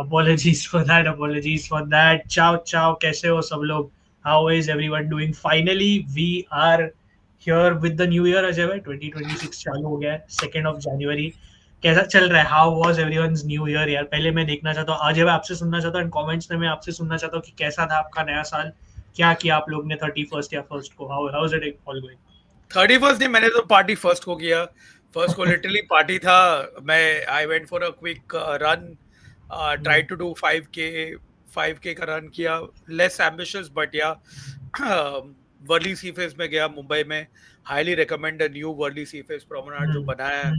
Apologies for that. Apologies for that. Ciao, ciao. कैसे हो सब लोग? How is everyone doing? Finally, we are here with the new year. Ajay भाई 2026 चालू हो गया है 2nd of January. कैसा चल रहा है? How was everyone's new year यार? पहले मैं देखना चाहता हूँ, अजय भाई आपसे सुनना चाहता हूँ, कमेंट्स में मैं आपसे सुनना चाहता हूँ कि कैसा था आपका नया साल, क्या किया आप लोग ने 31st या फर्स्ट को? How is it all going? 31st नहीं, मैंने तो पार्टी फर्स्ट को किया. फर्स्ट को लिटरली पार्टी था. मैं I went for a quick run, try to do 5K का रन किया. लेस एम्बिशियस बट या वर्ली सी फेस में गया मुंबई में. Highly recommend the new Worli sea face promenade जो बनाया है.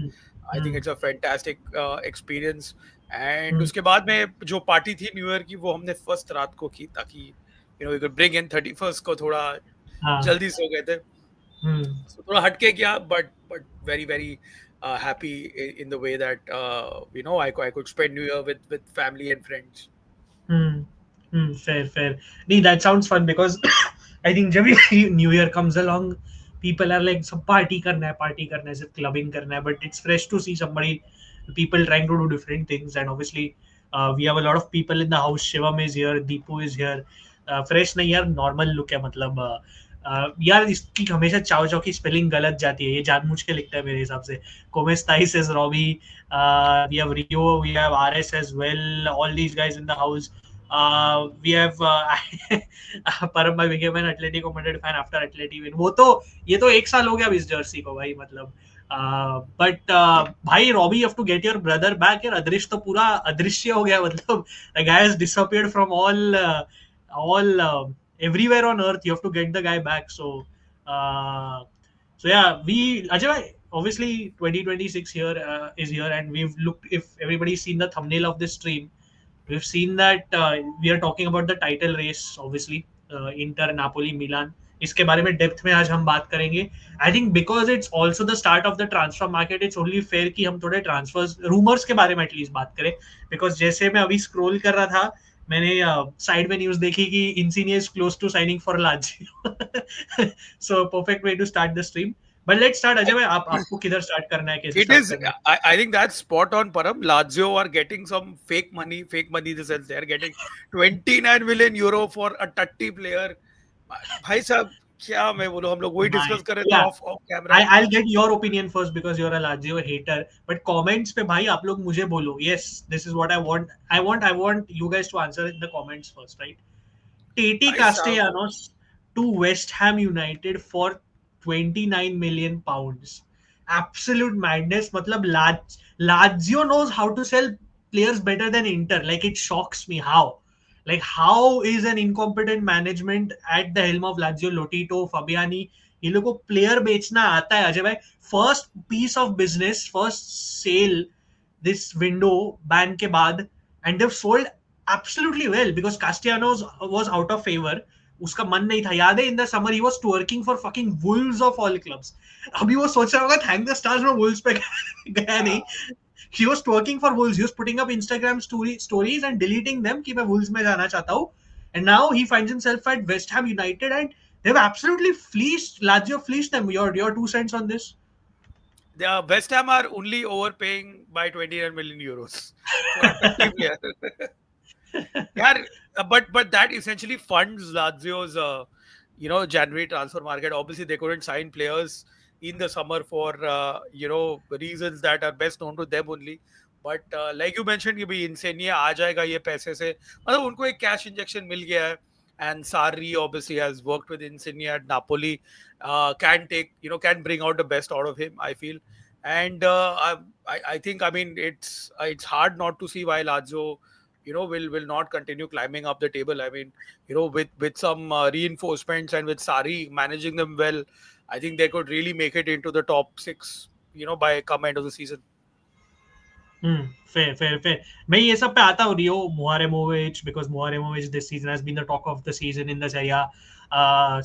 I think it's a fantastic experience. And उसके बाद में जो पार्टी थी न्यू ईयर की वो हमने फर्स्ट रात को की ताकि we could bring in 31st को. थोड़ा जल्दी सो गए थे. So, थोड़ा हटके किया but very very happy in the way that I could spend New Year with family and friends. Fair. Nee, that sounds fun because I think जब भी New Year comes along, people are like सब party करना है, सिर्फ clubbing करना है. But it's fresh to see people trying to do different things. And obviously, we have a lot of people in the house. Shivam is here, Deepu is here. Fresh नहीं यार, normal look है. मतलब यार इसकी हमेशा चाव चाव की स्पेलिंग गलत जाती है, ये जानबूझ के लिखता है मेरे हिसाब से. Komes Thais is Robbie. We have Rio, we have RS as well. All these guys in the house. We have परम भाई became an Atletico Madrid fan after Atleti win. वो तो ये तो 1 साल हो गया इस जर्सी को भाई. मतलब but भाई Robbie, you have to get your brother back यार. अदृश्य तो पूरा अदृश्य हो गया. मतलब the guy has disappeared from all everywhere on earth. You have to get the guy back. So yeah, Ajay bhai, obviously 2026 here is here, and we've looked, if everybody's seen the thumbnail of this stream, we've seen that we are talking about the title race, obviously, Inter, Napoli, Milan. इसके बारे में depth में आज हम बात करेंगे. I think because it's also the start of the transfer market, it's only fair कि हम थोड़े ट्रांसफर्स रूमर्स के बारे में एटलीस्ट बात करें. बिकॉज जैसे मैं अभी स्क्रॉल कर रहा था, मैंने साइड में न्यूज देखी कि Insigne is close to signing for Lazio. So perfect way to start the stream. But let's start, Ajay bhai. आपको किधर start करना है, कैसे It start is. करना है? I think that's spot on, Param. Lazio are getting some fake money. Fake money in the sense they are getting 29 million euro for a 30 player. भाई साहब क्या मैं बोलूं, हम लोग वही डिस्कस कर रहे थे Yeah. Of camera. I'll get your opinion first because you're a Lazio hater. But comments पे भाई आप लोग मुझे बोलो. Yes, this is what I want. I want you guys to answer in the comments first, right? Tati भाई साहब Castellanos to West Ham United for 29 million pounds. Absolute madness. मतलब Lazio knows how to sell players better than Inter. Like, it shocks me how. Like, how is an incompetent management at the helm of Lazio, Lotito, Fabiani, ये लोग को player बेचना आता है अजय भाई. First piece of business, first sale this window ban के बाद, and they sold absolutely well because Castellanos was out of favour. उसका मन नहीं था. याद है in the summer he was twerking for fucking Wolves of all clubs. अभी वो सोच रहा होगा थैंक द स्टार्स में वुल्व्स पे गया नहीं. He was twerking for Wolves. He was putting up Instagram stories and deleting them कि मैं Wolves में जाना चाहता हूँ. And now he finds himself at West Ham United and they've absolutely fleeced Lazio, fleeced them. Your 2 cents on this? The West Ham are only overpaying by 29 million euros for a 30 player. Yeah, but that essentially funds Lazio's January transfer market. Obviously they couldn't sign players in the summer for reasons that are best known to them only. But like you mentioned कि भाई इंसेनिया आ जाएगा ये पैसे से, मतलब उनको एक cash injection मिल गया है. And Sarri obviously has worked with Insigne at Napoli, can bring out the best out of him, I feel. And I think, I mean, it's hard not to see why Lazio will not continue climbing up the table. I mean, with some reinforcements and with Sarri managing them well, I think they could really make it into the top 6 by come end of the season. Fair. मैं ये सब पे आता हूँ. Rio Muharemovic, because Muharemovic this season has been the talk of the season in the Serie.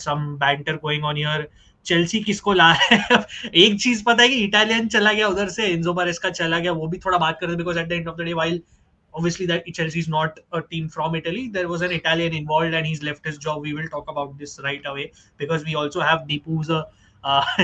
Some banter going on here. Chelsea किसको ला रहा है? एक चीज पता है कि इटालियन चला गया उधर से, एंजो मारेस्का चला गया. वो भी थोड़ा बात करते हैं because at the end of the day, while obviously that Chelsea is not a team from Italy, there was an Italian involved and he's left his job. We will talk about this right away because we also have Deepu, who's a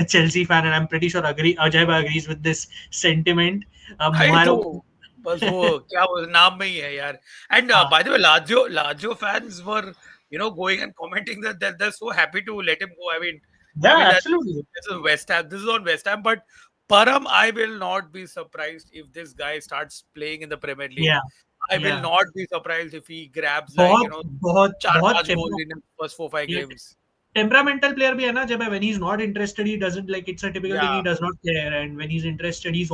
Chelsea fan, and I'm pretty sure Ajay agrees with this sentiment. I do. बस वो क्या वो नाम में ही है यार. And हाँ, by the way, Lazio fans were going and commenting that they're so happy to let him go. I mean yeah, that absolutely. this is West Ham. This is on West Ham, but Param, I will not be surprised if this guy starts playing in the Premier League. Yeah, I will yeah. not be surprised if he grabs like बहुत बहुत चार बहुत पांच goals in his first 4-5 ये games. Temperamental player भी है ना. जब when he's not interested he doesn't like, it's a typical thing, he Yeah, does not care, and when he's interested he's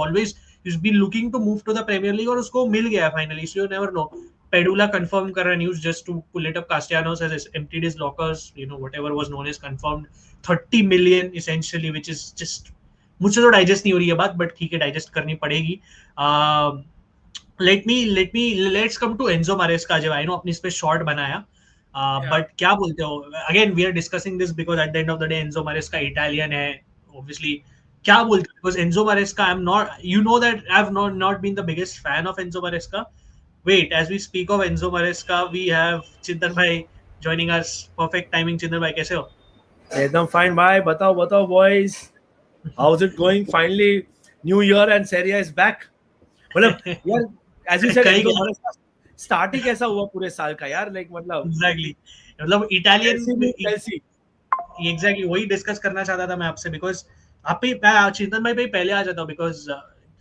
been looking to move to the Premier League और उसको मिल गया finally, so you never know. Pedula confirm कर रहा news just to pull it up. Castellanos has emptied his lockers, whatever was known as confirmed 30 million essentially, which is just मुझसे तो digest नहीं हो रही है बात, बट ठीक है, डाइजेस्ट करनी पड़ेगी. Let's come to Enzo Maresca. जब आई नो अपनी इस पे शॉर्ट बनाया, yeah, बट क्या बोलते हो, again we are discussing this because at the end of the day Enzo Maresca Italian है ऑब्वियसली. क्या बोलते हो, because Enzo Maresca, I am not, you know that I have not been the biggest fan of Enzo Maresca. Wait, as we speak of Enzo Maresca we have Chintan भाई joining us. Perfect timing. चिंतन भाई कैसे हो? एकदम fine भाई. बताओ बताओ boys, how is it going? Finally new year and Serie A is back. मतलब यार, एज यू सेड, कहीं एंजो स्टार्ट ही कैसा हुआ पूरे साल का यार. लाइक मतलब एग्जैक्टली, मतलब इटालियन, चेल्सी. एग्जैक्टली वही डिस्कस करना चाहता था मैं आपसे, बिकॉज आप ही, मैं चिंतन भाई पे पहले आ जाता हूँ, बिकॉज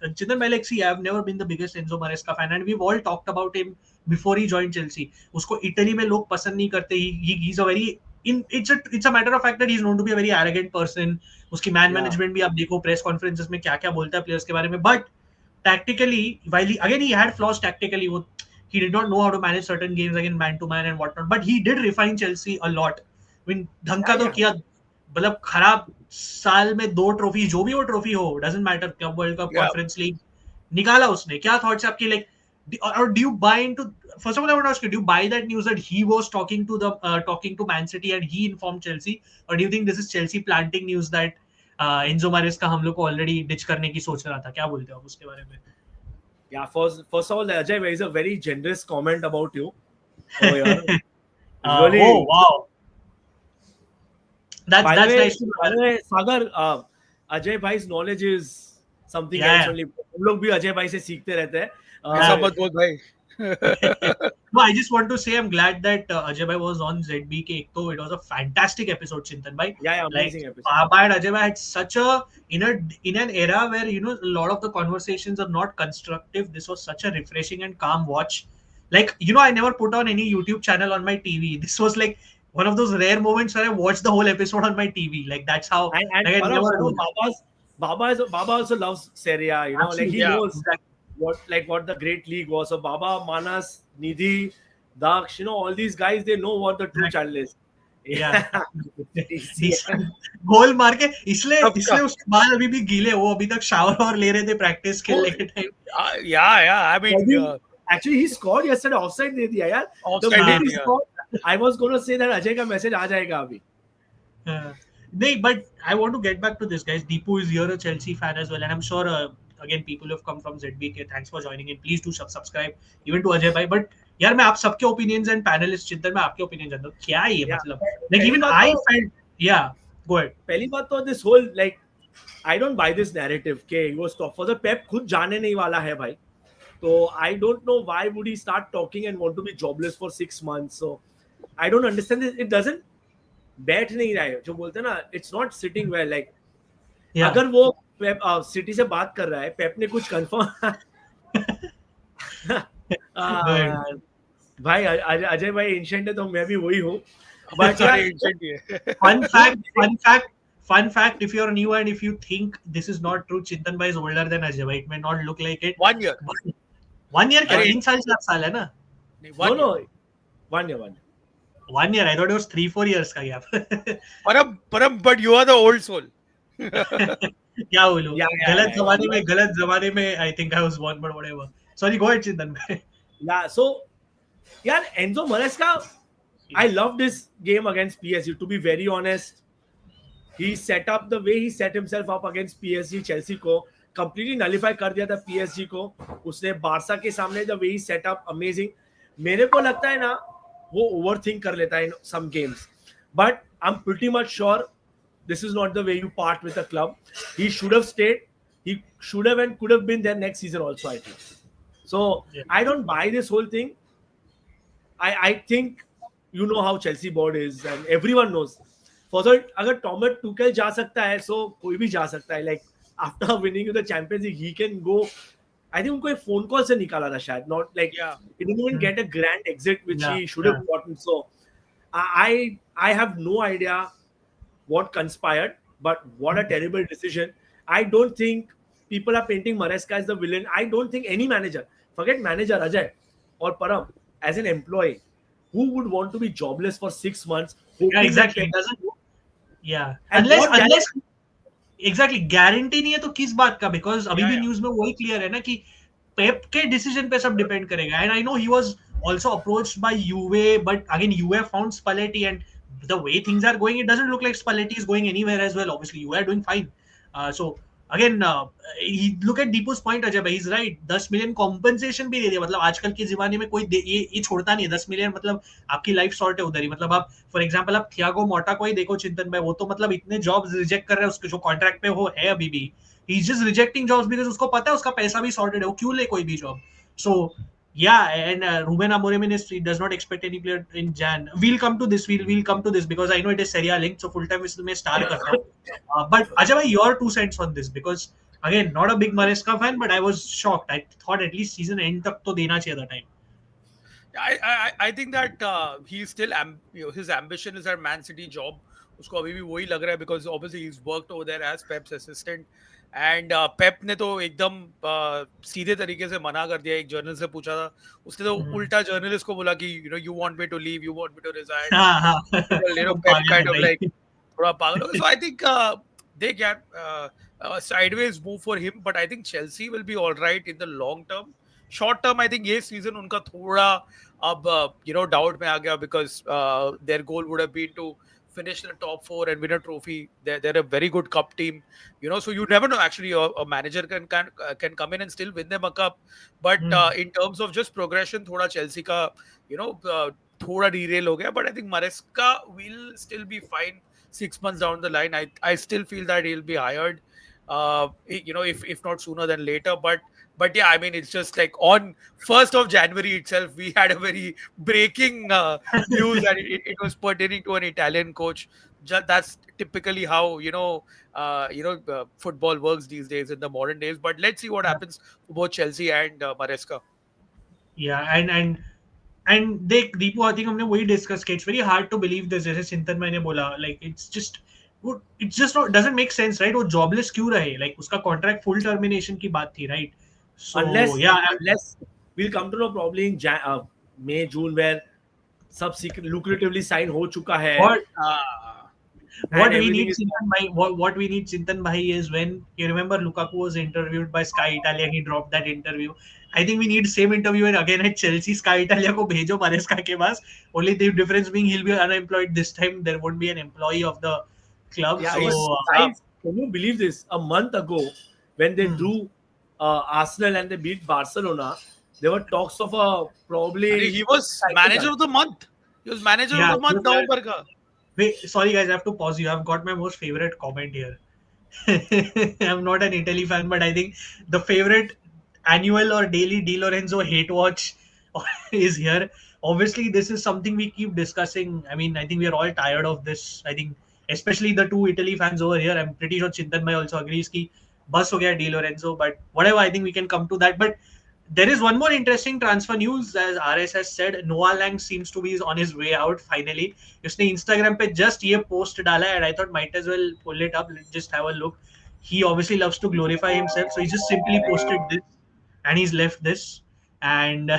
चिंतन भाई, like see, I have never been the biggest Enzo Maresca fan, and we all talked about him before he joined Chelsea. उसको इटली में लोग पसंद नहीं करते. He is a very, it's a matter of fact that he's known to be a very arrogant person. उसकी man management भी आप देखो, प्रेस कॉन्फ्रेंसेस में क्या क्या बोलता है प्लेयर्स के बारे में. But tactically, while he had flaws tactically, he did not know how to manage certain games again man to man and whatnot, but he did refine Chelsea a lot. I mean, ढंग का तो किया, मतलब खराब साल में 2 trophy, जो भी वो ट्रॉफी हो, doesn't matter, club world cup, yeah. Conference league निकाला उसने. क्या थॉट्स आपकी, like, or do you buy into, first of all I want to ask you, do you buy that news that he was talking to Man City and he informed Chelsea, or do you think this is Chelsea planting news that Enzo Maresca हम लोग को already ditch करने की सोच रहा था? क्या बोलते हो आप उसके बारे में? Yeah, first of all, Ajay, there is a very generous comment about you. Oh yeah, really. Oh wow, that's By the way, nice to know. Sagar, Ajay bhai's knowledge is something Yeah, else only. हम लोग भी अजय भाई से सीखते रहते हैं. ऐसा yeah. मत बोल भाई. No, I just want to say I'm glad that Ajay Bhai was on ZBK. So it was a fantastic episode, Chintan Bhai. Yeah, Like amazing episode. Baba and Ajay Bhai had such a, in an era where a lot of the conversations are not constructive. This was such a refreshing and calm watch. Like I never put on any YouTube channel on my TV. This was like one of those rare moments where I watched the whole episode on my TV. Like that's how. And Like, I never do that. Baba also loves Serie, like Absolutely. he Yeah. knows what the great league was. So Baba, Manas, Nidhi, Daksh, all these guys, they know what the true channel is. Yeah. गोल मार के, इसलिए उसके बाद अभी भी गीले, वो अभी तक शावर और ले रहे थे प्रैक्टिस खेलने के time. Yeah. I mean, actually he scored yesterday. Offside दे दिया यार. Offside The they minute he दिया. scored, I was going to say that Ajay का मैसेज आ जाएगा अभी. नहीं, but I want to get back to this, guys. Deepu is here, a Chelsea fan as well, and I'm sure again people have come from ZBK. Thanks for joining in. Please do subscribe even to Ajay bhai. But यार मैं आप सबके opinions and panelists, चिंतन, मैं आपके opinion जानता हूँ. क्या है ये मतलब? Like even I felt, yeah, go ahead. पहली बात तो this whole, like, I don't buy this narrative कि he was top for the Pep खुद जाने नहीं वाला है भाई. So I don't know why would he start talking and want to be jobless for 6 months. So I don't understand this. It doesn't बैठ नहीं रहा है जो बोलते हैं ना, it's not sitting well. Like Yeah. अगर वो पेप सिटी से बात कर रहा है, पेप ने कुछ कंफर्म भाई अजय भाई एंशिएंट है तो मैं भी वही हूँ. But sorry, ancient. Fun fact, if you're new and if you think this is not true, Chintan bhai is older than Ajay bhai. It may not look like it. 1 year. 1 year क्या? अरे, 3 साल 4 साल है ना? no, 1 year. 1 year. I thought it was 3-4 years का gap. Param, but you are the old soul. क्या बोलूं? गलत जमाने में I think I was born, but whatever. Sorry, go ahead, Chintan bhai. Yeah, so यार Enzo Maresca, I loved this game against PSG. To be very honest, he set up the way he set himself up against PSG. Chelsea को completely nullify कर दिया था PSG को. उसने Barça के सामने the way he set up, amazing. मेरे को लगता है ना वो overthink कर लेता है in some games, but I'm pretty much sure this is not the way you part with a club. He should have stayed. He should have and could have been there next season also, I think. So Yeah. I don't buy this whole thing. I think you know how Chelsea board is, and everyone knows. Further, अगर Thomas Tuchel जा सकता है, so कोई भी जा सकता है. Like after winning the Champions League, he can go. I think उनको एक phone call से निकाला था शायद. Not like Yeah. he didn't even Hmm. get a grand exit, which Yeah. he should Yeah. have gotten. So I have no idea what conspired, but what a terrible decision. I don't think people are painting Maresca as the villain. I don't think any manager, forget manager Ajay or Param, as an employee, who would want to be jobless for 6 months, Yeah, hoping that exactly. Pep, It doesn't. Yeah. and Unless what unless guarantee? Exactly guarantee नहीं है तो किस बात का, because अभी Yeah, भी yeah. News में वही क्लियर है ना कि पेप के डिसीजन पे सब डिपेंड करेगा. And I know he was also approached by Juve, but again Juve found Spalletti, and the way things are going it doesn't look like Spalletti is going anywhere as well. Obviously Juve are doing fine. So again look at Deepu's point. Ajay भाई is right. 10 million compensation भी दे दिया. मतलब आजकल के जमाने में कोई ये छोड़ता नहीं है. 10 मिलियन मतलब आपकी लाइफ सॉर्ट है उधर ही. मतलब आप फॉर एग्जाम्पल आप थियागो मोटा को ही देखो चिंतन में, वो तो मतलब इतने जॉब्स रिजेक्ट कर रहे हैं उसके जो कॉन्ट्रैक्ट पे वो है अभी भी. He is just rejecting jobs because उसको पता है उसका पैसा भी सॉर्टेड है, वो क्यों ले कोई भी job. So yeah, and Ruben Amorim he does not expect any player in Jan. We'll come to this. We'll come to this because I know it is Serie linked, so full time whistle में star करता हूँ. But Ajay bhai, your 2 cents on this, because again not a big Maresca fan, but I was shocked. I thought at least season end तक तो देना चाहिए था time. I think that he's still his ambition is that Man City job. उसको अभी भी वही लग रहा है because obviously he's worked over there as Pep's assistant, and Pep ने तो एकदम सीधे तरीके से मना कर दिया. एक जर्नलिस्ट से पूछा था, उसने तो उल्टा जर्नलिस्ट को बोला कि you want me to leave, you want me to resign. हाँ हाँ. Pep पागल kind है of भाई. like थोड़ा पागल हो गया. So I think they get a sideways move for him, but I think Chelsea will be all right in the long term. Short term, I think ये season उनका थोड़ा अब doubt में आ गया because their goal would have been to finish in the top 4 and win a trophy. They're a very good cup team, so you never know. Actually, a manager can come in and still win them a cup. But in terms of just progression, थोड़ा Chelsea का थोड़ा derail हो गया. But I think Maresca will still be fine 6 months down the line. I still feel that he'll be hired, if not sooner than later. But yeah, I mean, it's just like on 1st of January itself, we had a very breaking news that it was pertaining to an Italian coach. That's typically how football works these days in the modern days. But let's see what happens for both Chelsea and Maresca. Yeah, and they Deepu I think हमने वही discuss किया. It's very hard to believe this, जैसे चिंतन मैंने बोला. Like it's just doesn't make sense, right? वो jobless क्यों रहे? Like उसका कॉन्ट्रैक्ट फुल टर्मिनेशन की बात थी, राइट? सो या Unless we'll come to know probably in May, June, where सब lucratively sign हो चुका है. what And what we everything need is Chintan bhai, what we need Chintan bhai is when you remember Lukaku was interviewed by Sky Italia, he dropped that interview. I think we need same interview and again at Chelsea. Sky Italia को भेजो Maresca के पास. Only the difference being he'll be unemployed this time. There won't be an employee of the club. Yeah, So guys, can you believe this? A month ago, when they drew Arsenal and they beat Barcelona, there were talks of a probably. He was manager of the month. He was manager of the month. November ka. Wait, sorry guys, I have to pause you. I've got my most favorite comment here. I'm not an Italy fan, but I think the favorite annual or daily Di Lorenzo hate watch is here. Obviously, this is something we keep discussing. I mean, I think we are all tired of this. I think, especially the two Italy fans over here. I'm pretty sure Chintan Bhai also agrees कि बस हो गया Di Lorenzo. But whatever, I think we can come to that. But there is one more interesting transfer news, as RS has said. Noah Lang seems to be on his way out finally. उसने Instagram पे just ये post डाला है, and I thought might as well pull it up. Let's just have a look. He obviously loves to glorify himself, so he just simply posted this, and he's left this. And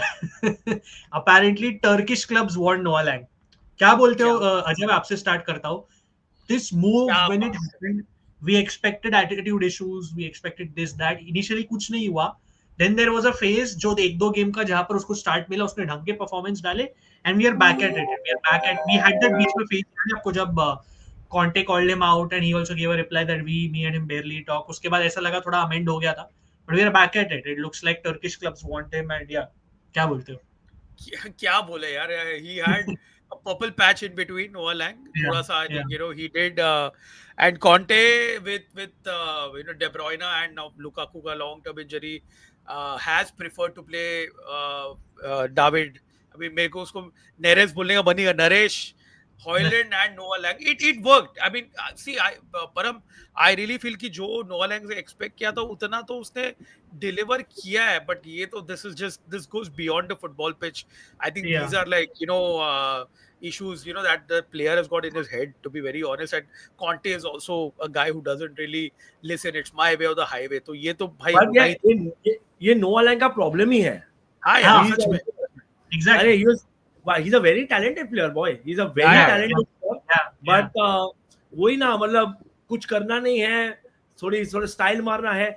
apparently Turkish clubs want Noah Lang. क्या बोलते हो अजय? मैं आपसे start करता हूँ. This move, when it happened, we expected attitude issues, we expected this, that. Initially कुछ नहीं हुआ. Then there was a phase जो 1-2 गेम का जहां पर उसको स्टार्ट मिला, उसने ढंग के परफॉर्मेंस डाले, and we are back at it. We had that बीच में phase आपको जब Conte called him out and he also gave a reply that me and him barely talk. उसके बाद ऐसा लगा थोड़ा amend हो गया था. But we are back at it. It looks like Turkish clubs want him, and yeah, क्या बोलते हो? क्या बोले यार, he had a purple patch in between Noah Lang. थोड़ा सा I think he did, and Conte with De Bruyne and now Lukaku का long term injury, has preferred to play David. अभी मेरे को उसको नेरेस बोलने का बनेगा, Neres Hojlund and Noa Lang. It worked. I mean see I Param, I really feel कि जो नोआ लैंग से एक्सपेक्ट किया था उतना तो उसने डिलीवर किया है. बट ये तो this is just, this goes beyond the football pitch. I think Yeah. These are like issues, that the player has got in his head, to be very honest. And Conte is also a guy who doesn't really listen. It's my way or the highway. तो ये तो भाई but होना ही. ये नोआ Lang का problem ही है. हाँ यार, हाँ, सच में. अरे exactly. he's a very talented player, boy. He's a very Yeah, talented player. Yeah, yeah, but वही ना, मतलब कुछ करना नहीं है, थोड़ी थोड़ा स्टाइल मारना है.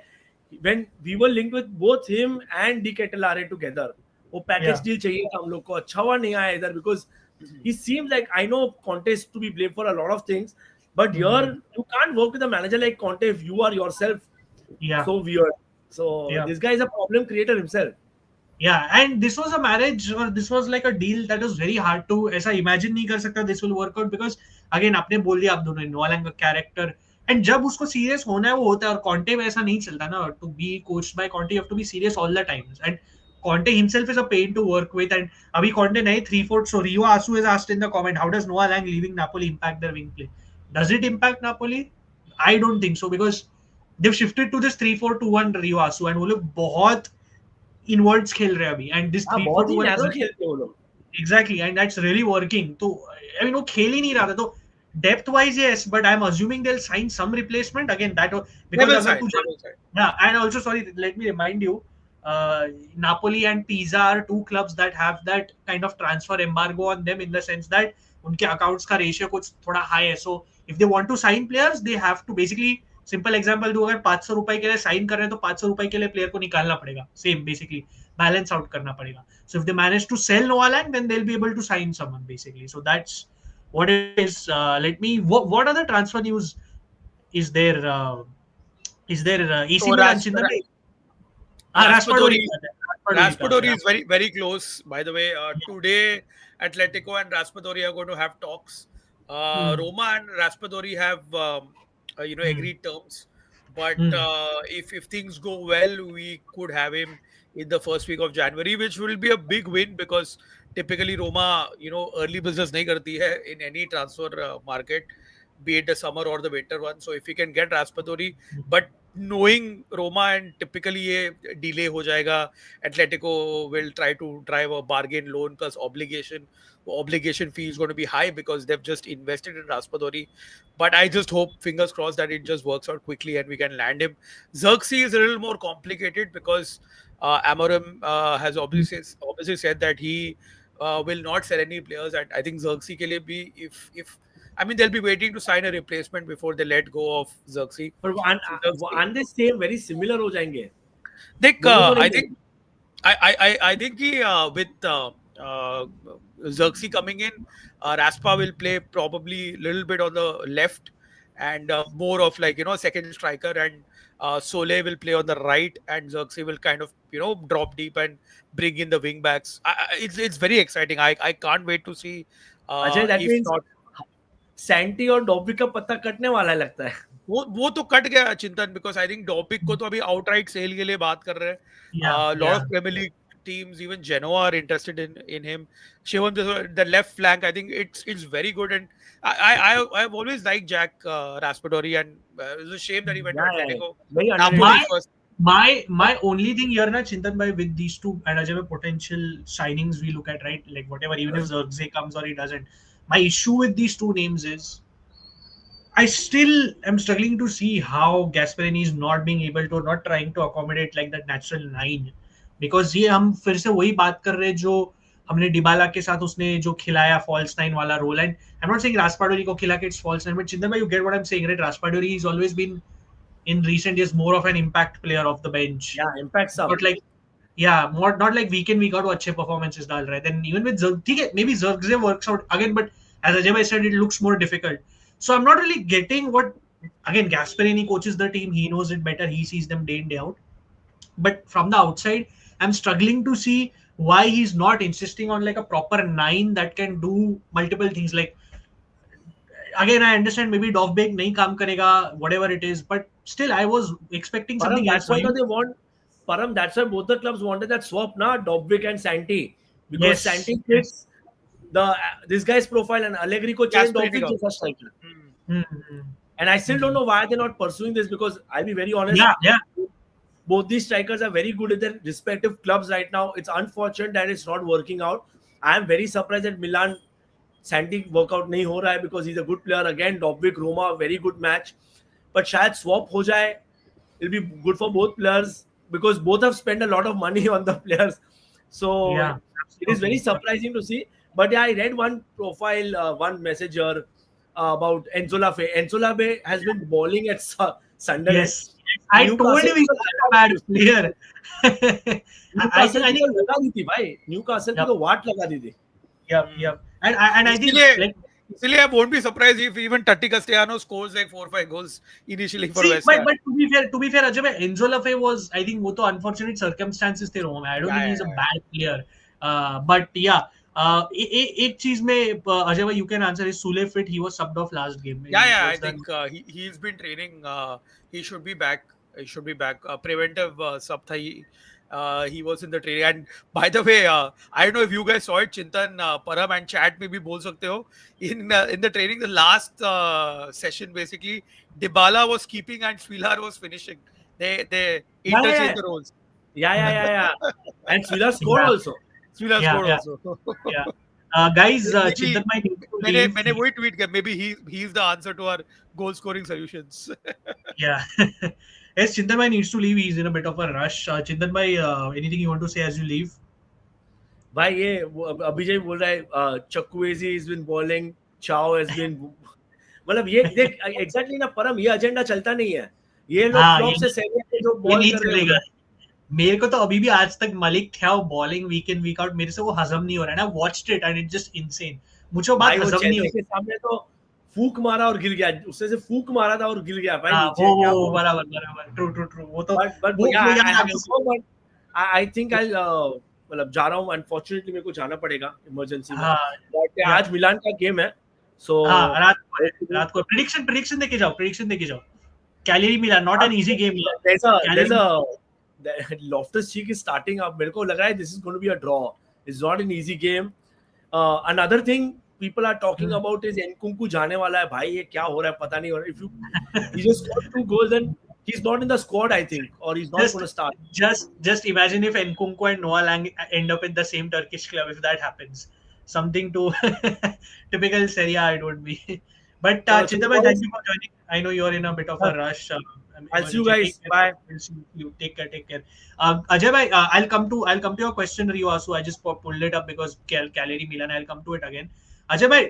When we were linked with both him and Di Kettelare together, वो पैकेज yeah, डील चाहिए था हम लोग को. अच्छा हुआ नहीं आया इधर, because he seems like, I know Conte is to be blamed for a lot of things, but here you can't work with a manager like Conte if you are yourself yeah, so weird. So yeah. this guy is a problem creator himself. Yeah, and this was a marriage, or this was like a deal that was very hard to ऐसा imagine नहीं कर सकता this will work out, because again आपने बोल दिया आप दोनों ने, नोलांग का कैरेक्टर, एंड जब उसको सीरियस होना है वो होता है, और कॉन्टे में ऐसा नहीं चलता ना. To be coached by Conte you have to be serious all the times, and Conte himself is a pain to work with. And अभी कॉन्टे नए 3-4, so Rio Asu has asked in the comment, how does Noah Lang leaving Napoli impact their wing play? Does it impact Napoli? I don't think so, because they've shifted to this 3-4-2-1 Rio Asu, and वो लोग बहुत inwards खेल रहे हैं अभी, and this हाँ, three four बहुत to he one narrow खेलते हैं वो लोग. Exactly, and that's really working. तो आई मीन वो खेल ही नहीं रहा था, तो depth wise yes, but I am assuming they will sign some replacement again, that they because will अगर sign, तू they will sign. yeah, and also sorry, let me remind you, Napoli and Pisa are two clubs that have that kind of transfer embargo on them, in the sense that उनके accounts का ratio कुछ थोड़ा high है. So if they want to sign players, they have to basically, simple example दो, अगर 500 रुपए के लिए साइन कर रहे हैं तो 500 रुपए के लिए प्लेयर को निकालना पड़ेगा, सेम बेसिकली बैलेंस आउट करना पड़ेगा. So if they manage to sell Noah Lang, then they'll be able to sign someone basically. So that's what it is. Let me, what other transfer news is there? AC So Milan Chintan, Raspadori, Raspadori, Raspadori is very, very close. By the way, today Atletico and Raspadori are going to have talks. Hmm. Roma and Raspadori have, Hmm. agreed terms. But Hmm. if things go well, we could have him in the first week of January, which will be a big win, because typically Roma, early business nahi karti hai in any transfer market, be it the summer or the winter one. So if we can get Raspadori, but knowing Roma and typically ये delay हो जाएगा, Atletico will try to drive a bargain loan plus obligation fee is going to be high because they've just invested in Raspadori. But I just hope, fingers crossed, that it just works out quickly and we can land him. Xerxes is a little more complicated because Amorim has obviously said that he will not sell any players. And I think Xerxes के लिए भी, if I mean, they'll be waiting to sign a replacement before they let go of Xerxes. पर So Xerxes, and they same very similar हो जाएंगे, Dick, दोनों को नहीं I think मिलेंगे. I think with Xerxes coming in, Raspa will play probably a little bit on the left and more of like second striker, and Sole will play on the right, and Xerxes will kind of drop deep and bring in the wing backs. It's very exciting. I can't wait to see Ajay, that if means not. Senti और dobby का पत्ता कटने वाला है लगता है. वो तो कट गया चिंतन, बिकॉज आई थिंक डॉपिक को तो अभी आउटराइट सेल के लिए बात कर रहे Yeah, हैं. Lot yeah. Of Premier League teams, even Genoa, are interested in him. Shivam, the left flank, I think it's very good, and I've always liked Jack Raspadori, and it's a shame that he went to Yeah, Atletico. very Napoli underrated. My first. my only thing here na Chintan bhai, with these two and Ajay bhai, potential signings we look at, right? Like whatever, even if Zirkzee comes or he doesn't, my issue with these two names is I still am struggling to see how Gasperini is not being able to, not trying to accommodate like that natural nine, because ये हम फिर से वही बात कर रहे हैं जो हमने डिबाला के साथ उसने जो खिलाया फॉल्स नाइन वाला role. And I am not saying Raspadori को खिला के it's false nine, but Chintan भाई, you get what I am saying, right? Raspadori is always been in recent years more of an impact player off the bench, Yeah, impact sub. but like yeah, more not like week in week out वो अच्छे performances डाल रहा है. Then even with Zerg, ठीक है, maybe Zergze works out again, but as Ajay said, it looks more difficult. So I'm not really getting what, again, Gasperini coaches the team, he knows it better, he sees them day in day out. But from the outside, I'm struggling to see why he's not insisting on like a proper nine that can do multiple things. Like again, I understand maybe Dovbek nahi kaam karega, whatever it is, but still I was expecting Param, something else. that's why they want Param, that's why both the clubs wanted that swap, na, Dobbik and Santi, because Yes, Santi yes. fits the this guy's profile and Allegri ko chahiye Gasperini Dobbik का. jaisa striker. Hmm. Mm-hmm. And I still don't know why they're not pursuing this, because I'll be very honest, Yeah, yeah, both these strikers are very good at their respective clubs right now. It's unfortunate that it's not working out. I am very surprised that Milan Santi workout nahi ho raha hai, because he's a good player. Again, Dobbik Roma, very good match. But shayad swap ho jaye, it'll be good for both players, because both have spent a lot of money on the players. So yeah. it is very Absolutely. surprising to see. But yeah, I read one profile, one message here about Enzo Lafe. Enzo Lafe has been balling at Sunderland. Yes, yes. I told Newcastle you he's को such a लगा bad दी उसकी. player. Newcastle I की think. तो लगा दी थी भाई, Newcastle की Yep, तो वाट लगा दी थी. yep, Hmm. yep. And I think इसीलिए like इसीलिए I won't be surprised if even Tati Castellano scores like 4 or 5 goals initially for see, West Ham. but to be fair, Ajay, bhai, Enzo Lafay was, I think, वो तो unfortunate circumstances थे रोमा में. I don't Yeah, think yeah, he's a yeah. bad player. But yeah, एक चीज में अजय भाई, you can answer is Sule fit? He was subbed off last game. Yeah, yeah. I What's the think he's been training. He should be back. He should be back. Preventive sub tha he was in the training. And by the way, I don't know if you guys saw it. Chintan, Param, and chat में भी बोल सकते हो. In the training, the last session basically, Dybala was keeping and Svilar was finishing. They Yeah, interchange yeah, the roles. yeah. And Svila scored yeah, also. Svilar yeah, scored yeah, also. yeah. Guys, Maybe Chintan might need to leave. मैंने वही tweet किया. Maybe he's the answer to our goal scoring solutions. Yeah. Yes, Chintan bhai needs to leave. He's in a bit of a rush. Chintan bhai, anything you want to say as you leave? भाई ये अभिजय बोल रहा है चक्कुएजी has been bowling, Ciao has been, मतलब ये देख exactly ना परम, ये एजेंडा चलता नहीं है. ये लोग हाँ, फ्लॉप से सेरिया पे जो ये बॉल नहीं कर रहे हैं चलेगा. उधर. मेरे को तो अभी भी आज तक मलिक थे बॉलिंग वीक इन वीक आउट, मेरे से वो हजम नहीं हो रहा है ना. Watched it and it just insane. मुझे वो बात भाई वो हजम नहीं हो चेल्सी के सामने तो फूक मारा और गिर गया, उससे से फूक मारा था और गिर गया भाई हाँ, नीचे. क्या वो बोलूं. बराबर बराबर, ट्रू ट्रू ट्रू. वो तो but वो yeah, वो I याद आ have to गया. go, but I think I'll मतलब जा रहा हूँ. अनफॉर्चुनेटली मेरे को जाना पड़ेगा इमरजेंसी में. हाँ, बट yeah. आज मिलान का गेम है, सो हाँ, रात को प्रेडिक्शन देके जाओ. Cagliari Milan, not an easy game. there's a Loftus Cheek is starting up. मेरे को लग रहा है this is going to be a draw. It's not an easy game. Another thing people are talking about is Nkunku जाने वाला है भाई. ये क्या हो रहा है पता नहीं. और if you he just scored 2 goals and he's not in the squad, I think, or he's not going to start. Just imagine if Nkunku and Noah Lang end up in the same Turkish club, if that happens. Something to typical Serie A it would be. But Chintabhai, thank you for joining. I know you're in a bit of a rush. I'll see you guys. Bye. We'll see you. Take care. Ajay bhai, I'll come to your question, Riwasu. I just pulled it up because Cagliari Milan. I'll come to it again. Ajay bhai,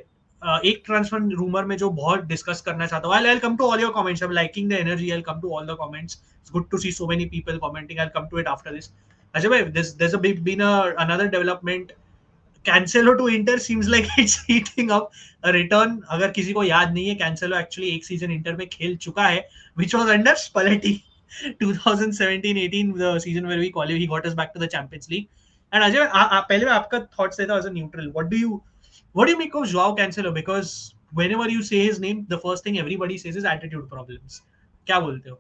एक transfer rumour में जो बहुत discuss करना चाहता हूँ. I'll come to all your comments. I'm liking the energy. I'll come to all the comments. It's good to see so many people commenting. I'll come to it after this. Ajay bhai, there's been another development. Cancelo to Inter seems like it's heating up. Return, अगर किसी को याद नहीं है, Cancelo actually एक season Inter में खेल चुका है, which was under Spalletti. 2017-18 the season where we qualified, he got us back to the Champions League. And Ajay, पहले मैं आपका थॉट्स लेता हूं as a neutral. What do you make of Joao Cancelo? Because whenever you say his name, the first thing everybody says is attitude problems. क्या बोलते हो?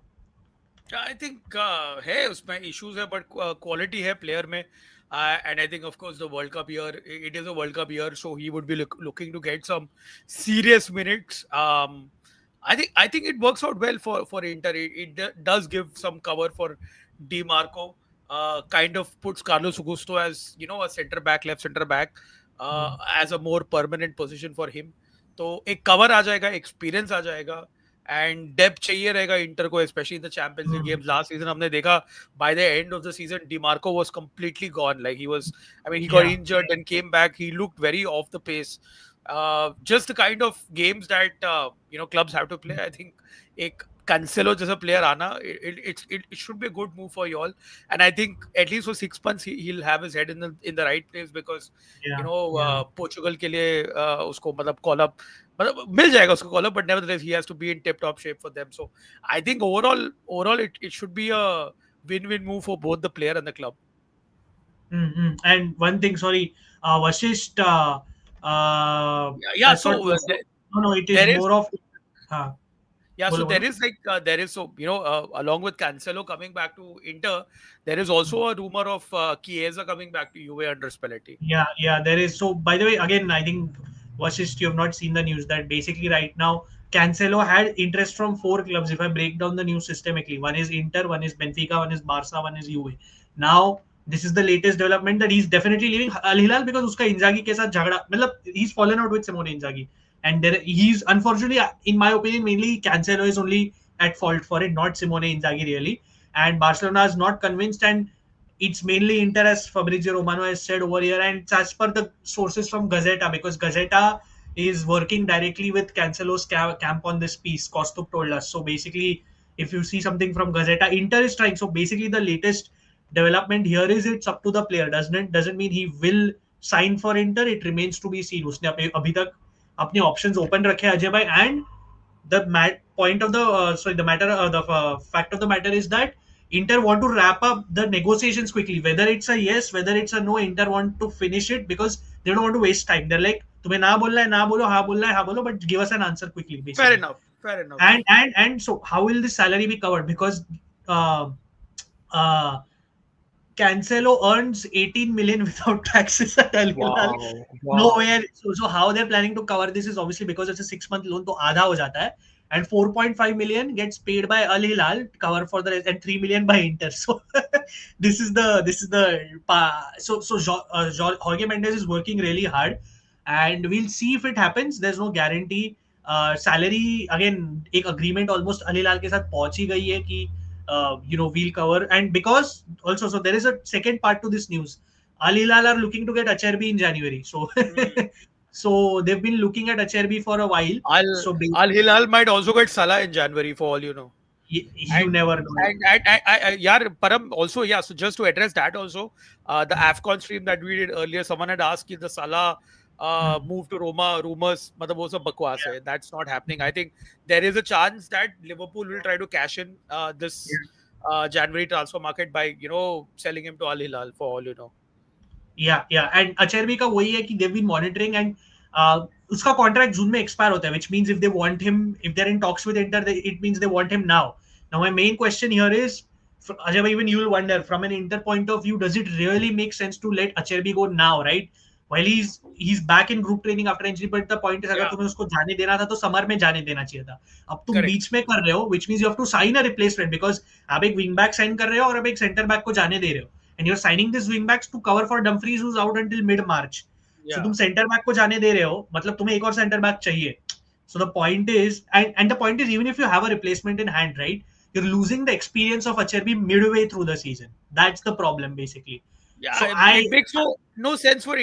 I think है उसमें issues है, but quality है player में. And I think, of course, the World Cup year, it is a World Cup year, so he would be looking to get some serious minutes. I think it works out well for Inter. It does give some cover for Di Marco. Kind of puts Carlos Augusto as, you know, a center back, left center back, as a more permanent position for him. तो एक cover आ जाएगा, experience आ जाएगा. And depth चाहिए रहेगा Inter को, especially in the Champions League games. Last season हमने देखा by the end of the season Dimarco was completely gone. Like he was, I mean, he got injured and came back. He looked very off the pace. Just the kind of games that you know clubs have to play. I think एक Cancelo जैसा player आना, it should be a good move for you all. And I think at least for 6 months he'll have his head in the right place, because you know Portugal के लिए उसको मतलब call up मतलब मिल जाएगा उसको call up, but nevertheless he has to be in tip top shape for them. So I think overall it should be a win-win move for both the player and the club. And one thing, sorry, Vashisht, Yeah, so no, it is more of Yeah, so बोलो there बोलो. is along with Cancelo coming back to Inter, there is also a rumor of Chiesa coming back to Juve under Spalletti. Yeah, yeah, there is. So, by the way, again, I think Vashisht, you have not seen the news that basically right now Cancelo had interest from four clubs. If I break down the news systemically, one is Inter, one is Benfica, one is Barca, one is Juve. Now, this is the latest development that he's definitely leaving Al Hilal because उसका इंजागी के साथ झगड़ा मतलब he's fallen out with Simone Inzaghi, and there he's unfortunately, in my opinion, mainly Cancelo is only at fault for it, not Simone Inzaghi really. And Barcelona is not convinced, and it's mainly Inter, as Fabrizio Romano has said over here, and it's as per the sources from Gazeta, because Gazeta is working directly with Cancelo's camp on this piece. Kostuk told us. So basically, if you see something from Gazeta, Inter is trying. So basically, the latest development here is it's up to the player. Doesn't mean he will sign for Inter. It remains to be seen. उसने अभी तक अपने options open रखे हैं अजय भाई, and the point of the fact of the matter is that Inter want to wrap up the negotiations quickly. Whether it's a yes, whether it's a no, Inter want to finish it because they don't want to waste time. They're like, तुम्हें ना बोलना है ना बोलो, हाँ बोलना है हाँ बोलो, but give us an answer quickly, Fair basically. enough. Fair enough. And so how will this salary be covered? Because uh, uh, Cancelo earns 18 million without taxes at Al Hilal. Wow. Nowhere. So how they're planning to cover this is obviously because it's a 6 month loan, तो आधा हो जाता है. And 4.5 million gets paid by Al Hilal to cover for the rest, and 3 million by Inter. So Jorge Mendes is working really hard, and we'll see if it happens. There's no guarantee. Salary again, एक agreement almost Al Hilal के साथ पहुंच ही गई है कि we'll cover. And because also, so there is a second part to this news. Al Hilal are looking to get Acerbi in January. So, so they've been looking at Acerbi for a while. So Al Hilal might also get Salah in January for all you know. You never know. Yeah, Param also, yeah. So just to address that also, the AFCON stream that we did earlier, someone had asked if the Salah move to Roma rumors, matlab wo sab bakwas hai. That's not happening. I think there is a chance that Liverpool will try to cash in this January transfer market by selling him to Al Hilal for all you know. Yeah. And Acerbi का वही है कि they've been monitoring, and उसका contract जून में expire होता है, which means if they want him, if they're in talks with Inter, it means they want him now. Now my main question here is, Ajay, even you will wonder from an Inter point of view, does it really make sense to let Acerbi go now, right? While he's back in group training after injury, but the point is, अगर तुम्हें उसको जाने देना था तो summer में जाने देना चाहिए था. अब तुम बीच में कर रहे हो, which means you have to sign a replacement, because आप एक wing back sign कर रहे हो और अब एक center back को जाने दे रहे हो. And you're signing this wing backs to cover for Dumfries, who's out until mid March. So तुम center back को जाने दे रहे हो, मतलब तुम्हें एक और center back चाहिए. So the point is, and the point is, even if you have a replacement in hand, right, you're losing the experience of Acerbi midway through the season. That's the problem, basically. Yeah, so it makes no sense for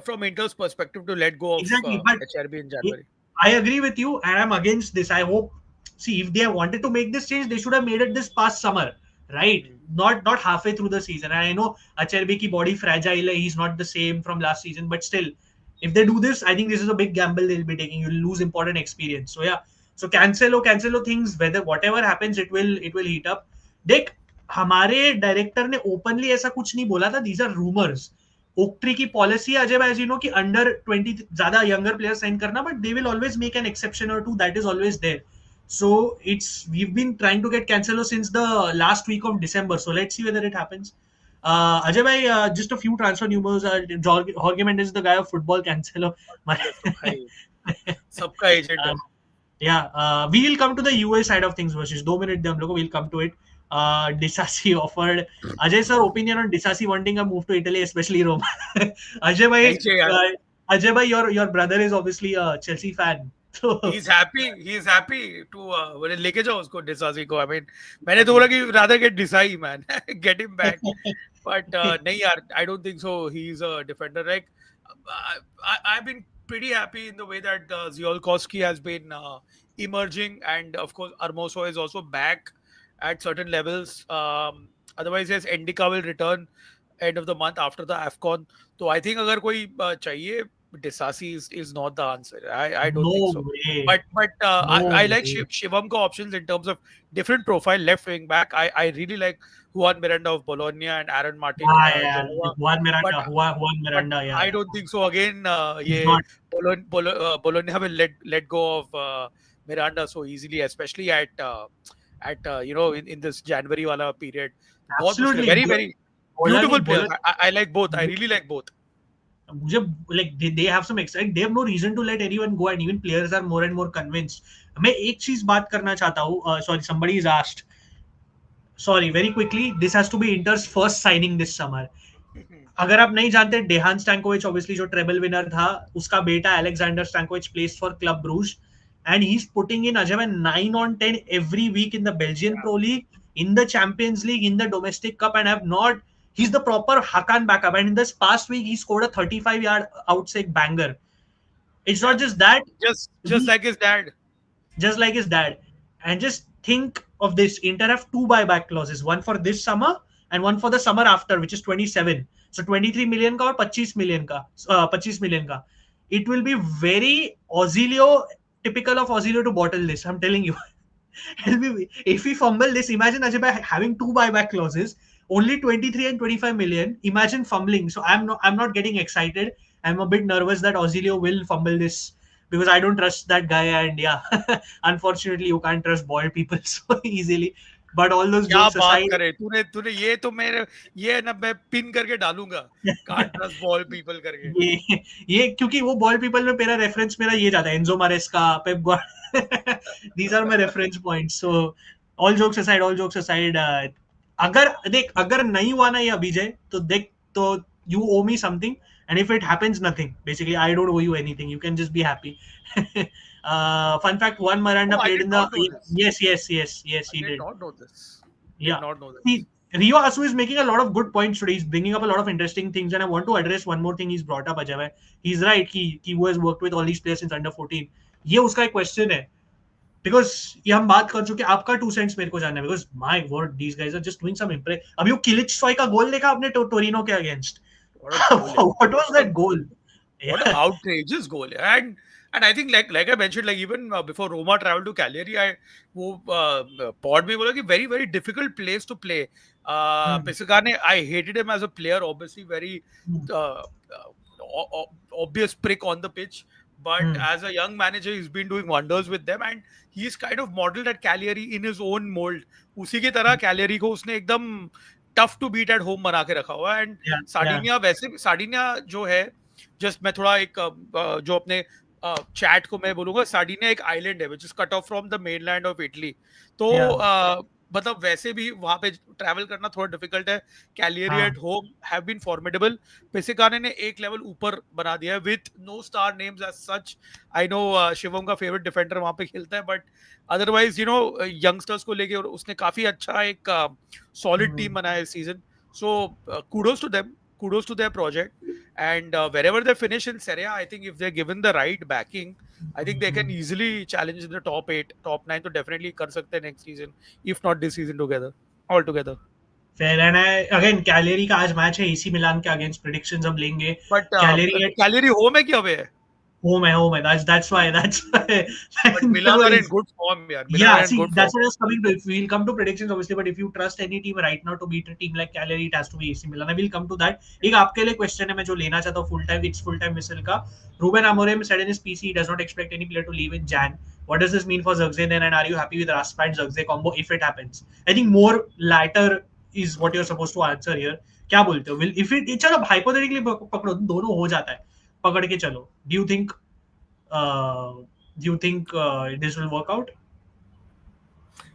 from Inter's perspective to let go of Acerbi in January. I agree with you, and I'm against this. I hope, see, if they wanted to make this change, they should have made it this past summer, right? Not halfway through the season. And I know Acerbi ki body fragile, he's not the same from last season, but still, if they do this, I think this is a big gamble they'll be taking. You'll lose important experience. So yeah, so Cancelo things, whatever happens, it will heat up. देख, हमारे director ने openly ऐसा कुछ नहीं बोला था. These are rumours. Oaktree की policy Ajay as you know कि अंडर 20 ज्यादा यंगर प्लेयर साइन करना, but they will always make an exception or two. That is always there. So we've been trying to get Cancelo since the last week of December. So let's see whether it happens. Ajay bhai, just a few transfer rumors. Jorge Mendes is the guy of football. Cancelo, सबका agent है. Yeah, we will come to the US side of things. Versus 2 minutes, हम लोग we'll come to it. Disasi offered. Ajay sir, opinion on Disasi wanting a move to Italy, especially Roma. Ajay bhai, your brother is obviously a Chelsea fan. He's happy to लेके जाओ उसको Disasi को. I mean, मैंने तो बोला कि rather get Disasi, man. Get him back. But नहीं यार, I don't think so. He's a defender. Like I've been pretty happy in the way that Ziolkowski has been emerging, and of course Hermoso is also back at certain levels. Otherwise, yes, Endika will return end of the month after the AFCON. So I think अगर कोई चाहिए, Disasi is not the answer. I don't think so. Way. But I like Shivam ko options in terms of different profile. Left wing back, I really like Juan Miranda of Bologna and Aaron Martin. Juan Miranda. I don't think so. Again, Bologna will let go of Miranda so easily, especially at in this January wala period. बहुत मुश्किल है. Absolutely. Very very बोला नहीं, beautiful players. बोला I like both. I really like both. मुझे like they have some excitement. They have no reason to let anyone go, and even players are more and more convinced. मैं एक चीज बात करना चाहता हूँ. Sorry, somebody is asked. Sorry, very quickly. This has to be Inter's first signing this summer. अगर आप नहीं जानते, डेहान स्टैंकोविच ऑब्वियसली जो ट्रेबल विनर था, उसका बेटा Aleksandar Stankovic plays for Club Brugge, and he is putting in Ajay 9 on 10 every week in the Belgian Yeah. Pro League, in the Champions League, in the domestic cup, and have not. He's the proper Hakan backup, and in this past week he scored a 35-yard outside banger. It's Yeah. not just that. Just like his dad. Just like his dad. And just think of this: Inter have two buyback clauses, one for this summer and one for the summer after, which is 27. So 23 million ka or 25 million ka, 25 million ka. It will be very Ozilio, typical of Ozilio to bottle this. I'm telling you. If we fumble this, imagine Ajay having two buyback clauses, only 23 and 25 million. Imagine fumbling. So I'm not getting excited. I'm a bit nervous that Ozilio will fumble this because I don't trust that guy. And yeah, unfortunately, you can't trust bald people so easily. But all those क्या jokes बात aside, करे तूने तूने ये तो मेरे ये ना मैं पिन करके डालूंगा. Can't trust ball people करके. ये क्योंकि वो बॉल पीपल में मेरा रेफरेंस मेरा ये जाता है, Enzo Maresca, Pep Guardiola. These are my reference points. So all jokes aside, अगर नहीं हुआ ना ये अभिजय, तो देख, तो you owe me something, and if it happens, nothing. Basically, I don't owe you anything. You can just be happy. Fun fact: Juan Miranda Oh, I played did in the. not know this. Yes, I he did did. not know this. Did Yeah. not know this. See, Rio Asu is making a lot of good points today. He's bringing up a lot of interesting things, and I want to address one more thing he's brought up, Ajay. He's right. He who has worked with all these players since under 14. ये उसका एक question है, because ये हम बात कर चुके. आपका 2 cents मेरे को जानना है, because my god, these guys are just doing some impress. अभी वो किलिच का गोल देखा आपने टोरिनो के against? What a goal! What was that goal? What an Yeah. outrageous goal! And I think like I mentioned, like even before Roma traveled to Cagliari, वो pod में बोला कि very very difficult place to play. Pisacane, I hated him as a player, obviously very uh, obvious prick on the pitch. But as a young manager, he's been doing wonders with them, and he's kind of modeled at Cagliari in his own mold. उसी की तरह Cagliari को उसने एकदम tough to beat at home बना के रखा हुआ है. एंड सार्डिनिया, वैसे सार्डिनिया जो है, जस्ट मैं थोड़ा एक जो अपने चैट को मैं बोलूंगा, सार्डिनिया एक आइलैंड है which is cut off from the mainland of Italy. तो मतलब वैसे भी वहां पे ट्रैवल करना थोड़ा डिफिकल्ट है. Cagliari at home have been formidable. Pisacane ने एक लेवल ऊपर बना दिया है with no star names as such. I know Shivam का फेवरेट डिफेंडर वहां पे खेलता है, बट अदरवाइज यंगस्टर्स को लेके उसने काफी अच्छा एक सॉलिड टीम बनाया इस season. So kudos to them, kudos to their project. And wherever they finish in Serie, I think if they're given the right backing, I think they can easily challenge in the top 8, top 9. तो definitely कर सकते हैं next season, if not this season all together. Fair. And again, Cagliari का आज match है AC मिलान के against. Predictions हम लेंगे. But Cagliari Cagliari home है क्या है? home है. That's why. But Milan are in good form, yeah. Yeah, see, that's what I was coming to. If we'll come to predictions, obviously, but if you trust any team right now to beat a team like Cagliari, it has to be AC Milan. I will come to that. एक आपके लिए question है मैं जो लेना चाहता हूँ full time whistle का. Ruben Amorim said in his PC he does not expect any player to leave in Jan. What does this mean for Zirkzee then, and are you happy with Raspa and Zirkzee combo if it happens? I think more latter is what you're supposed to answer here. क्या बोलते हो? Will if it चलो hypothetically पकड़ो, दोनों हो जाता है, पकड़ के चलो. Do you think this will work out?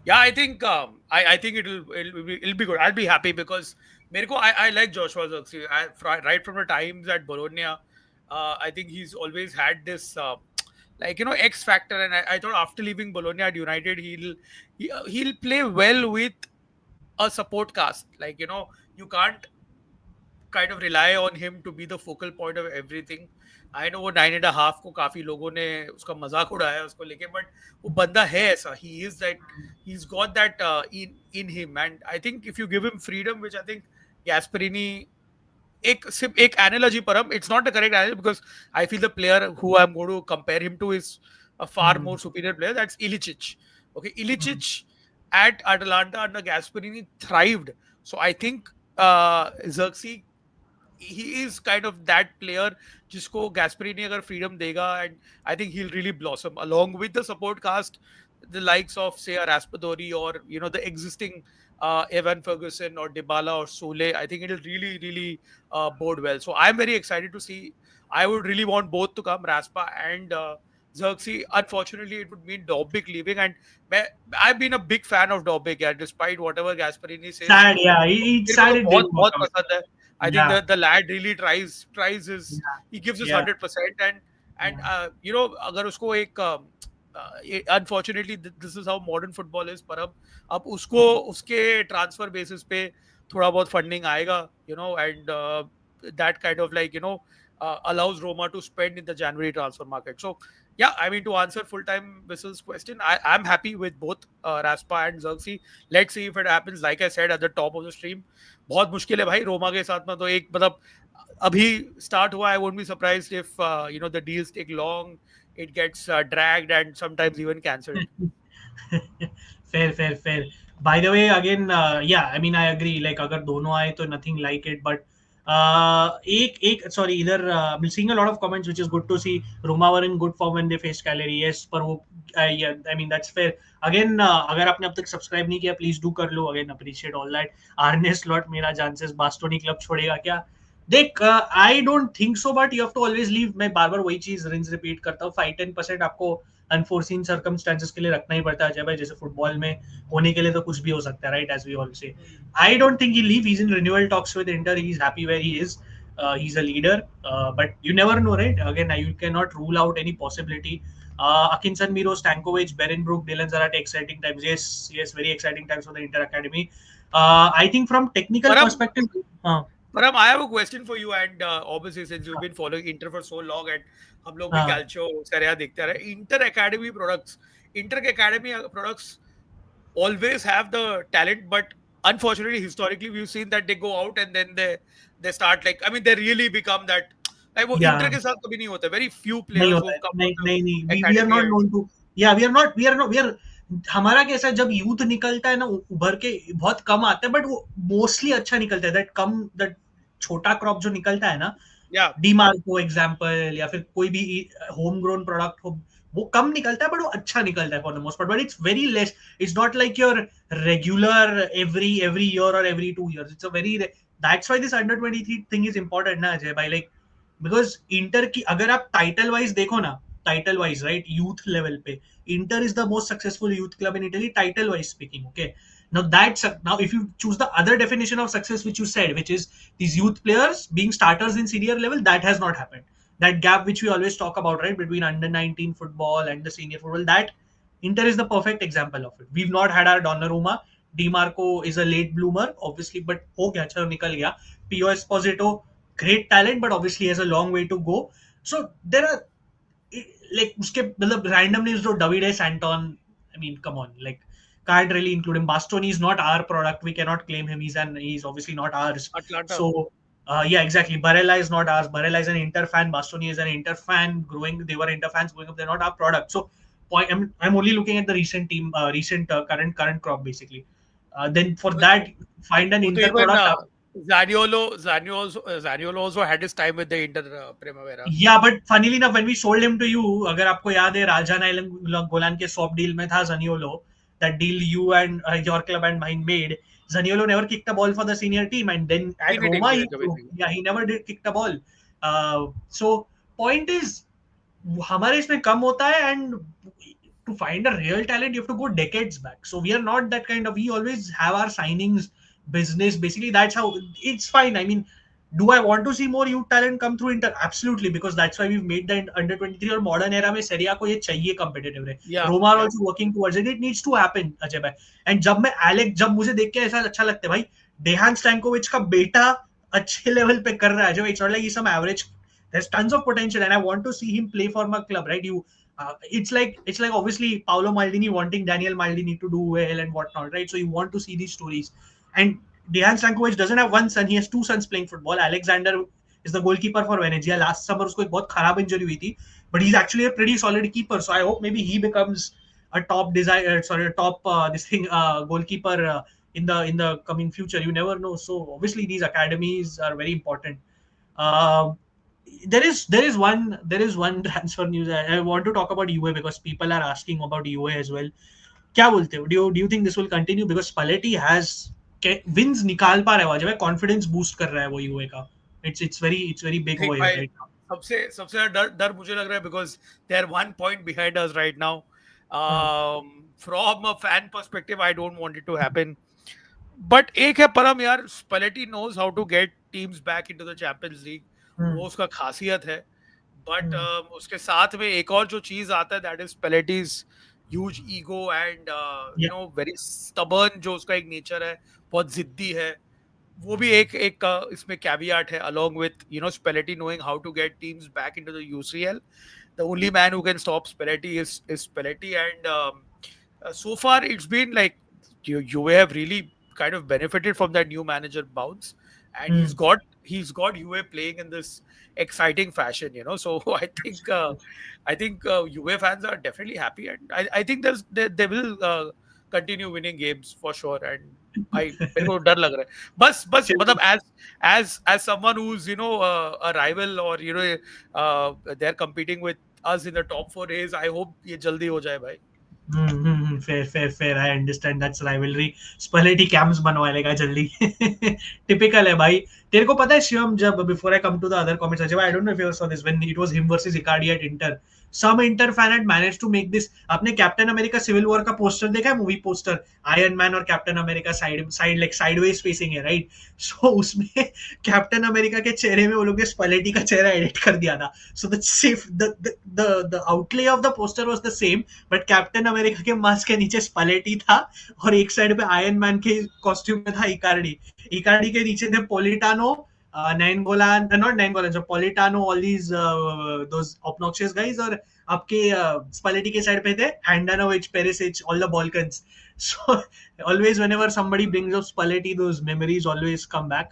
Yeah, I think I think it'll be good. I'll be happy because I like Joshua Zirkzee. Right from the times at Bologna, I think he's always had this X factor, and I thought after leaving Bologna at United, he'll play well with a support cast. You can't kind of rely on him to be the focal point of everything. I know वो 9.5 को काफी लोगों ने उसका मजाक उड़ाया उसको लेके, but वो बंदा है ऐसा. He is that, he's got that in him, and I think if you give him freedom, which I think Gasperini, एक analogy पर हम, it's not the correct analogy because I feel the player who I'm going to compare him to is a far more superior player. That's Ilicic. Okay, Ilicic at Atalanta under Gasperini thrived. So I think Zirkzee he is kind of that player जिसको Gasperini अगर freedom देगा, and I think he'll really blossom along with the support cast, the likes of say a Raspadori, or the existing Evan Ferguson or Dybala or Sule. I think it'll really bode well. So I'm very excited to see. I would really want both to come, Raspa and Xerxes. Unfortunately, it would mean Dobbik leaving, and मैं- I've been a big fan of Dobbik, yeah, despite whatever Gasperini says. Sad, yeah. It's मेरे को sad तो it बहुत didn't work बहुत out. पसंद है. I think Yeah, the lad really tries his, yeah, he gives his yeah, 100%, and yeah. अगर उसको एक unfortunately this is how modern football is, पर अब उसको उसके transfer basis पे थोड़ा बहुत funding आएगा, and that kind of like allows Roma to spend in the January transfer market. So yeah, I mean, to answer full time Whistle's question, I'm happy with both Raspa and Xerxes. Let's see if it happens. Like I said at the top of the stream, बहुत मुश्किल है भाई रोमा के साथ में, तो एक मतलब अभी start हुआ. I won't be surprised if the deals take long, it gets dragged and sometimes even cancelled. Fair. By the way, again, yeah, I mean, I agree. Like, अगर दोनों आए तो nothing like it. But एक sorry, इधर I'm seeing a lot of comments, which is good to see. Roma were in good form when they faced Cagliari. Yes, पर वो yeah, I mean that's fair. Again, अगर आपने अब तक subscribe नहीं किया, please do कर लो. Again, appreciate all that. Arne Slot मेरा चांसेस बास्टोनी क्लब छोड़ेगा क्या? देख, I don't think so, but you have to always leave. मैं बार बार वही चीज रिंस रिपीट करता हूँ. 5-10% आपको अनफोर्सिन सर्कमस्टांसेस के लिए रखना ही पड़ता है अजय भाई. जैसे फुटबॉल में होने के लिए तो कुछ भी हो सकता है, right? As we all say, I don't think he leave. He is in renewal talks with Inter. He is happy where he is. He's a leader, but you never know, right? Again, you cannot rule out any possibility. Akinson, Miro, Stankovic, Berenbrook, Dylan Zarate, exciting times. Yes, very exciting times for the Inter Academy. I think from technical Param, perspective, Param, I have a question for you, and obviously since you've been following Inter for so long, and हम लोग भी हाँ, Calcio, Serie देखते रहे, Inter Academy products always have the talent, but unfortunately, historically, we've seen that they go out and then they start like, I mean, they really become that. Like वो yeah. Inter के साथ कभी नहीं होता. Very few नहीं players होता who है. come नहीं from नहीं नहीं, the we are academy not and known to. Yeah we are हमारा कैसा है, जब यूथ निकलता है ना उभर के, बहुत कम आता है, बट वो मोस्टली अच्छा निकलता है. दैट छोटा क्रॉप जो निकलता है ना, yeah, डीमार्को एग्जांपल, या फिर कोई भी होम ग्रोन प्रोडक्ट हो, वो कम निकलता है, बट वो अच्छा निकलता है for the most part. But it's very less. It's not like your regular every year or every 2 years. It's a very, that's why this under 23 thing is important ना अजय भाई. लाइक, बिकॉज इंटर की अगर आप title wise देखो ना, title wise, right, youth level पे Inter is the most successful youth club in Italy, title wise speaking. Okay, now if you choose the other definition of success which you said, which is these youth players being starters in senior level, that has not happened. That gap which we always talk about, right, between under 19 football and the senior football, that Inter is the perfect example of it. We've not had our Donnarumma. DiMarco is a late bloomer, obviously, but हो गया, चलो निकल गया. Pio Esposito, great talent, but obviously has a long way to go. So there are, like, उसके मतलब random names जो Davide Santon, I mean, come on, like, can't really include him. Bastoni is not our product. We cannot claim him. He's obviously not ours. Atlanta. So yeah, exactly. Barella is not ours. Barella is an Inter fan. Bastoni is an Inter fan. They were Inter fans growing up. They're not our product. So I'm only looking at the recent team, recent current crop basically. Then for वो that, find an वो तो Inter even product. Zaniolo also had his time with the Inter Primavera. Yeah, but funnily enough, when we sold him to you, अगर आपको याद है, राजन island Golan के swap deal में था Zaniolo. That deal you and your club and mine made. Zaniolo never kicked a ball for the senior team, and then at Teenage Roma, कभी नहीं. yeah, he never did kick the ball. So point is, हमारे इसमें कम होता है, and to find a real talent you have to go decades back. So we are not that kind of, we always have our signings business basically. That's how it's fine. I mean, do I want to see more youth talent come through Inter? Absolutely, because that's why we've made the under 23 or modern era में Serie A को ये चाहिए competitive रहे. Yeah, Roma are yeah. also working towards it. It needs to happen, Ajay भाई. And जब मुझे देख के ऐसा अच्छा लगता है भाई, डेहान स्टैंकोविच का बेटा अच्छे लेवल पे कर रहा है, Ajay. It's not like he's some average. There's tons of potential, and I want to see him play for my club, right? It's like obviously Paolo Maldini wanting Daniel Maldini to do well and whatnot, right? So you want to see these stories. And Dejan Stankovic doesn't have one son; he has two sons playing football. Alexander is the goalkeeper for Venezia. Last summer उसको एक बहुत खराब injury हुई थी, but he's actually a pretty solid keeper. So I hope maybe he becomes a top goalkeeper in the coming future. You never know. So obviously these academies are very important. Uh, there is one transfer news. I want to talk about UA because people are asking about UA as well. क्या बोलते हो? Do you think this will continue? Because Spalletti has wins निकाल पा रहा है वो, जब confidence boost कर रहा है वो यूए का. It's very big देख over here भाई, right now. सबसे सबसे ज्यादा डर डर मुझे लग रहा है because they are 1 point behind us right now. हाँ. From a fan perspective I don't want it to happen. But एक है परम यार, Spalletti knows how to get teams back into the Champions League. Hmm. वो उसका खासियत है. But hmm. उसके साथ में एक और जो चीज आता है that is Spalletti's huge ego and Yeah. Very stubborn, जो उसका एक नेचर है, बहुत जिद्दी है. वो भी एक एक इसमें कैवियाट है, along with Spalletti knowing how to get teams back into the UCL. The only man who can stop Spalletti is Spalletti, and so far it's been like you have really kind of benefited from that new manager bounce, and Hmm. he's got UA playing in this exciting fashion. So I think UA fans are definitely happy, and I think they will continue winning games for sure. And I मेरे को डर लग रहा है बस मतलब as someone who's a rival, or they're competing with us in the top 4 A's. I hope ये जल्दी हो जाए भाई. Fair. I understand that's rivalry. Spalletti camps बनवा लेगा जल्दी. टिपिकल है भाई. तेरे को पता है शिवम, जब before I come to the other comments, Ajay, I don't know if you saw this when it was him versus Icardi at Inter. Some Inter fan had managed to make this. आपने Captain America Civil War का poster देखा है, movie poster? Iron Man और Captain America side side like sideways facing है, right? So उसमें Captain America के चेहरे में वो लोग ने स्पलेटी का चेहरा एडिट कर दिया था. So the outlay of the poster was the same, but captain America के मास्क के नीचे स्पलेटी था, और एक साइड पे आयरन मैन के कॉस्ट्यूम में था इकार्डी के नीचे थे पोलिटानो, नाइनगोलान, नॉट नाइनगोलान, जो Politano, all these those obnoxious guys, और आपके स्पलेटी के साइड पे थे Handanovic, Perisic, all the Balkans. So always whenever somebody brings up Spalletti, those memories always come back.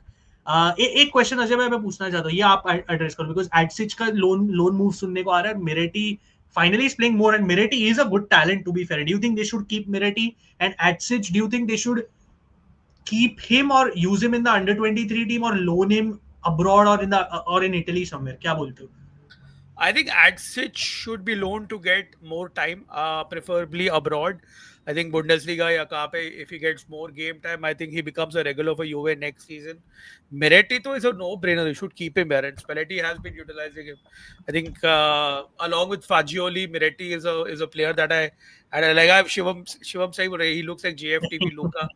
एक क्वेश्चन अजय मैं पूछना चाहता हूँ, ये आप एड्रेस करो, बिकॉज एडसिच का लोन मूव सुनने को आ रहा है. मेरेटी finally is playing more, and Miretti is a good talent, to be fair. Do you think they should keep Miretti? And Atsic, do you think they should keep him or use him in the under 23 team, or loan him abroad, or in Italy somewhere? क्या बोलते हो? I think Adsich should be loaned to get more time, preferably abroad. I think Bundesliga या कहाँ पे, if he gets more game time, I think he becomes a regular for Juve next season. Miretti though is a no-brainer. They should keep him there, and Spalletti has been utilizing him. I think along with Fagioli, Miretti is a player that I like. I have Shivam saying he looks like JFTV Luka.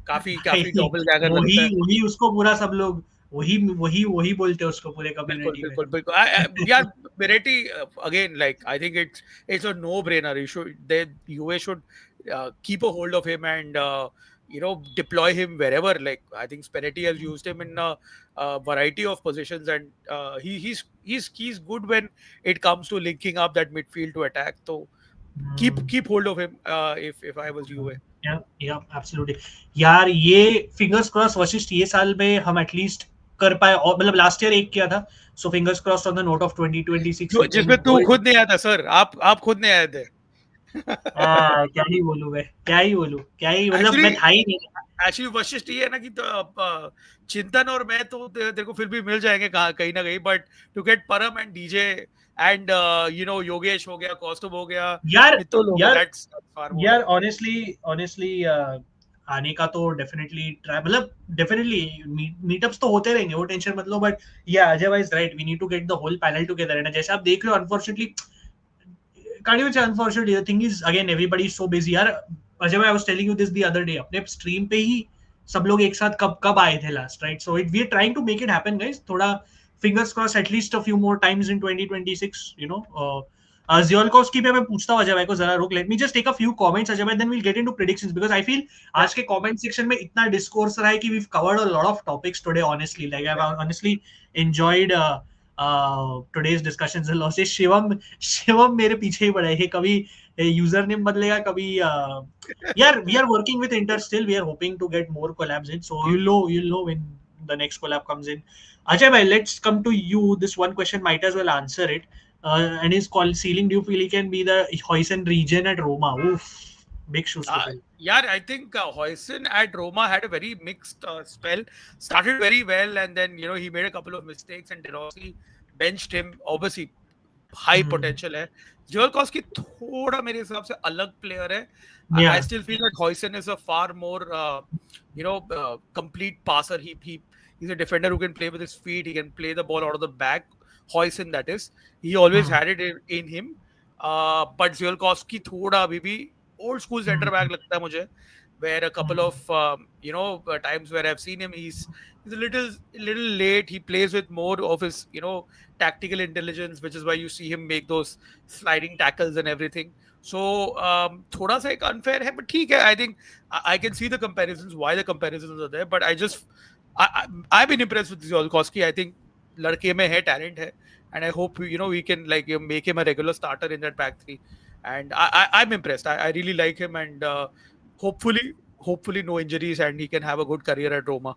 काफी double गैगर वही लगता है. वही उसको पूरा सब लोग वही वही वही बोलते हैं उसको पूरे बिल्कुल कम्युनिटी में. बिल्कुल बिल्कुल यार. Miretti, again, like, I think it's a no-brainer. UA should keep a hold of him and deploy him wherever. Like, I think Spalletti has used him in a variety of positions, and he's good when it comes to linking up that midfield to attack. So keep hold of him if I was UA. या absolutely. यार ये fingers cross Vashishtha ये साल में हम at least कर पाए, और मतलब लास्ट ईयर एक किया था. So fingers cross on the note of 2026 जिसमें तू खुद नहीं आया था सर. आप खुद नहीं आए थे. क्या ही बोलूं मैं, क्या ही मतलब, मैं था ही नहीं. एक्चुअली वशिष्ठ ये है ना कि चिंतन और मैं तो तेरे को फिर भी मिल जाएंगे कहीं ना कहीं, बट टू गेट परम एंड डीजे एंड योगेश हो गया, कौस्तुभ हो गया, यार ऑनेस्टली आने का तो डेफिनेटली मीटअप्स तो होते रहेंगे, वो टेंशन मत लो. But yeah Ajay wise right, we need to get the whole panel together. And जैसे आप देख रहे हो, unfortunately the thing is, again, everybody is so busy. यार Ajay, I was telling you this the other day, अपने stream पे ही सब लोग एक साथ कब आए थे last, right? So we are trying to make it happen, guys. थोड़ा fingers crossed at least a few more times in 2026, Ziolkowski पे मैं पूछता हूँ अजय भाई को, जरा रुक. Let me just take a few comments Ajay भाई, then we'll get into predictions, because I feel आज के कमेंट सेक्शन में इतना डिस्कोर्स रहा है कि we have covered a lot of topics today. Honestly, like I have honestly enjoyed today's discussions a lot. से शिवम मेरे पीछे ही पड़ा है, कभी यूजर नेम बदलेगा, कभी यार we are working with Inter still. We are hoping to get more collabs in, so you'll know when the next collab comes in. Ajay bhai, let's come to you. This one question might as well answer it. And is called ceiling. Do you feel he can be the Hoysen region at Roma? Oof. Big shoes to fill. Yeah, I think Hoyson at Roma had a very mixed spell. Started very well, and then he made a couple of mistakes, and De Rossi benched him. Obviously, high Hmm. Potential है. Joel कॉस्की थोड़ा मेरे हिसाब से अलग player है. I Yeah. still feel that Hoyson is a far more complete passer. He's a defender who can play with his feet. He can play the ball out of the back. Hoyson, that is, he always Hmm. had it in him. But Ziolkowski थोड़ा अभी भी old school center back Hmm. लगता है मुझे. Where a couple Hmm. of times where I've seen him, he's a little late. He plays with more of his tactical intelligence, which is why you see him make those sliding tackles and everything. So थोड़ा सा एक unfair है, but ठीक है. I think I can see the comparisons, why the comparisons are there, but I've been impressed with Ziolkowski. I think लड़के में है, talent है, and I hope we can make him a regular starter in that back three. And I'm impressed. I really like him, and hopefully no injuries, and he can have a good career at Roma.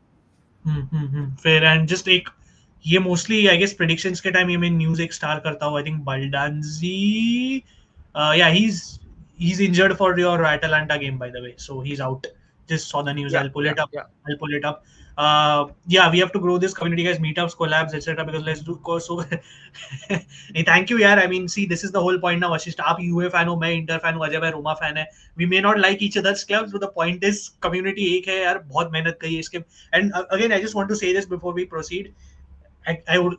Fair. And just एक ये mostly I guess predictions के time ये मैं news एक star करता हूँ. I think Baldanzi, yeah, he's injured for your Atalanta game, by the way, so he's out. Just saw the news. Yeah, I'll pull yeah, it up. yeah. I'll pull it up. Yeah, we have to grow this community, guys. Meetups, collabs, etc. Because let's do so. नहीं, thank you यार. I mean, see, this is the whole point now. Vashishtha, आप UA fan हो, मैं inter fan हूँ, अजय भाई Roma fan है. We may not like each other's clubs, but the point is community एक है यार. बहुत मेहनत करी है इसके. And again, I just want to say this before we proceed. I'm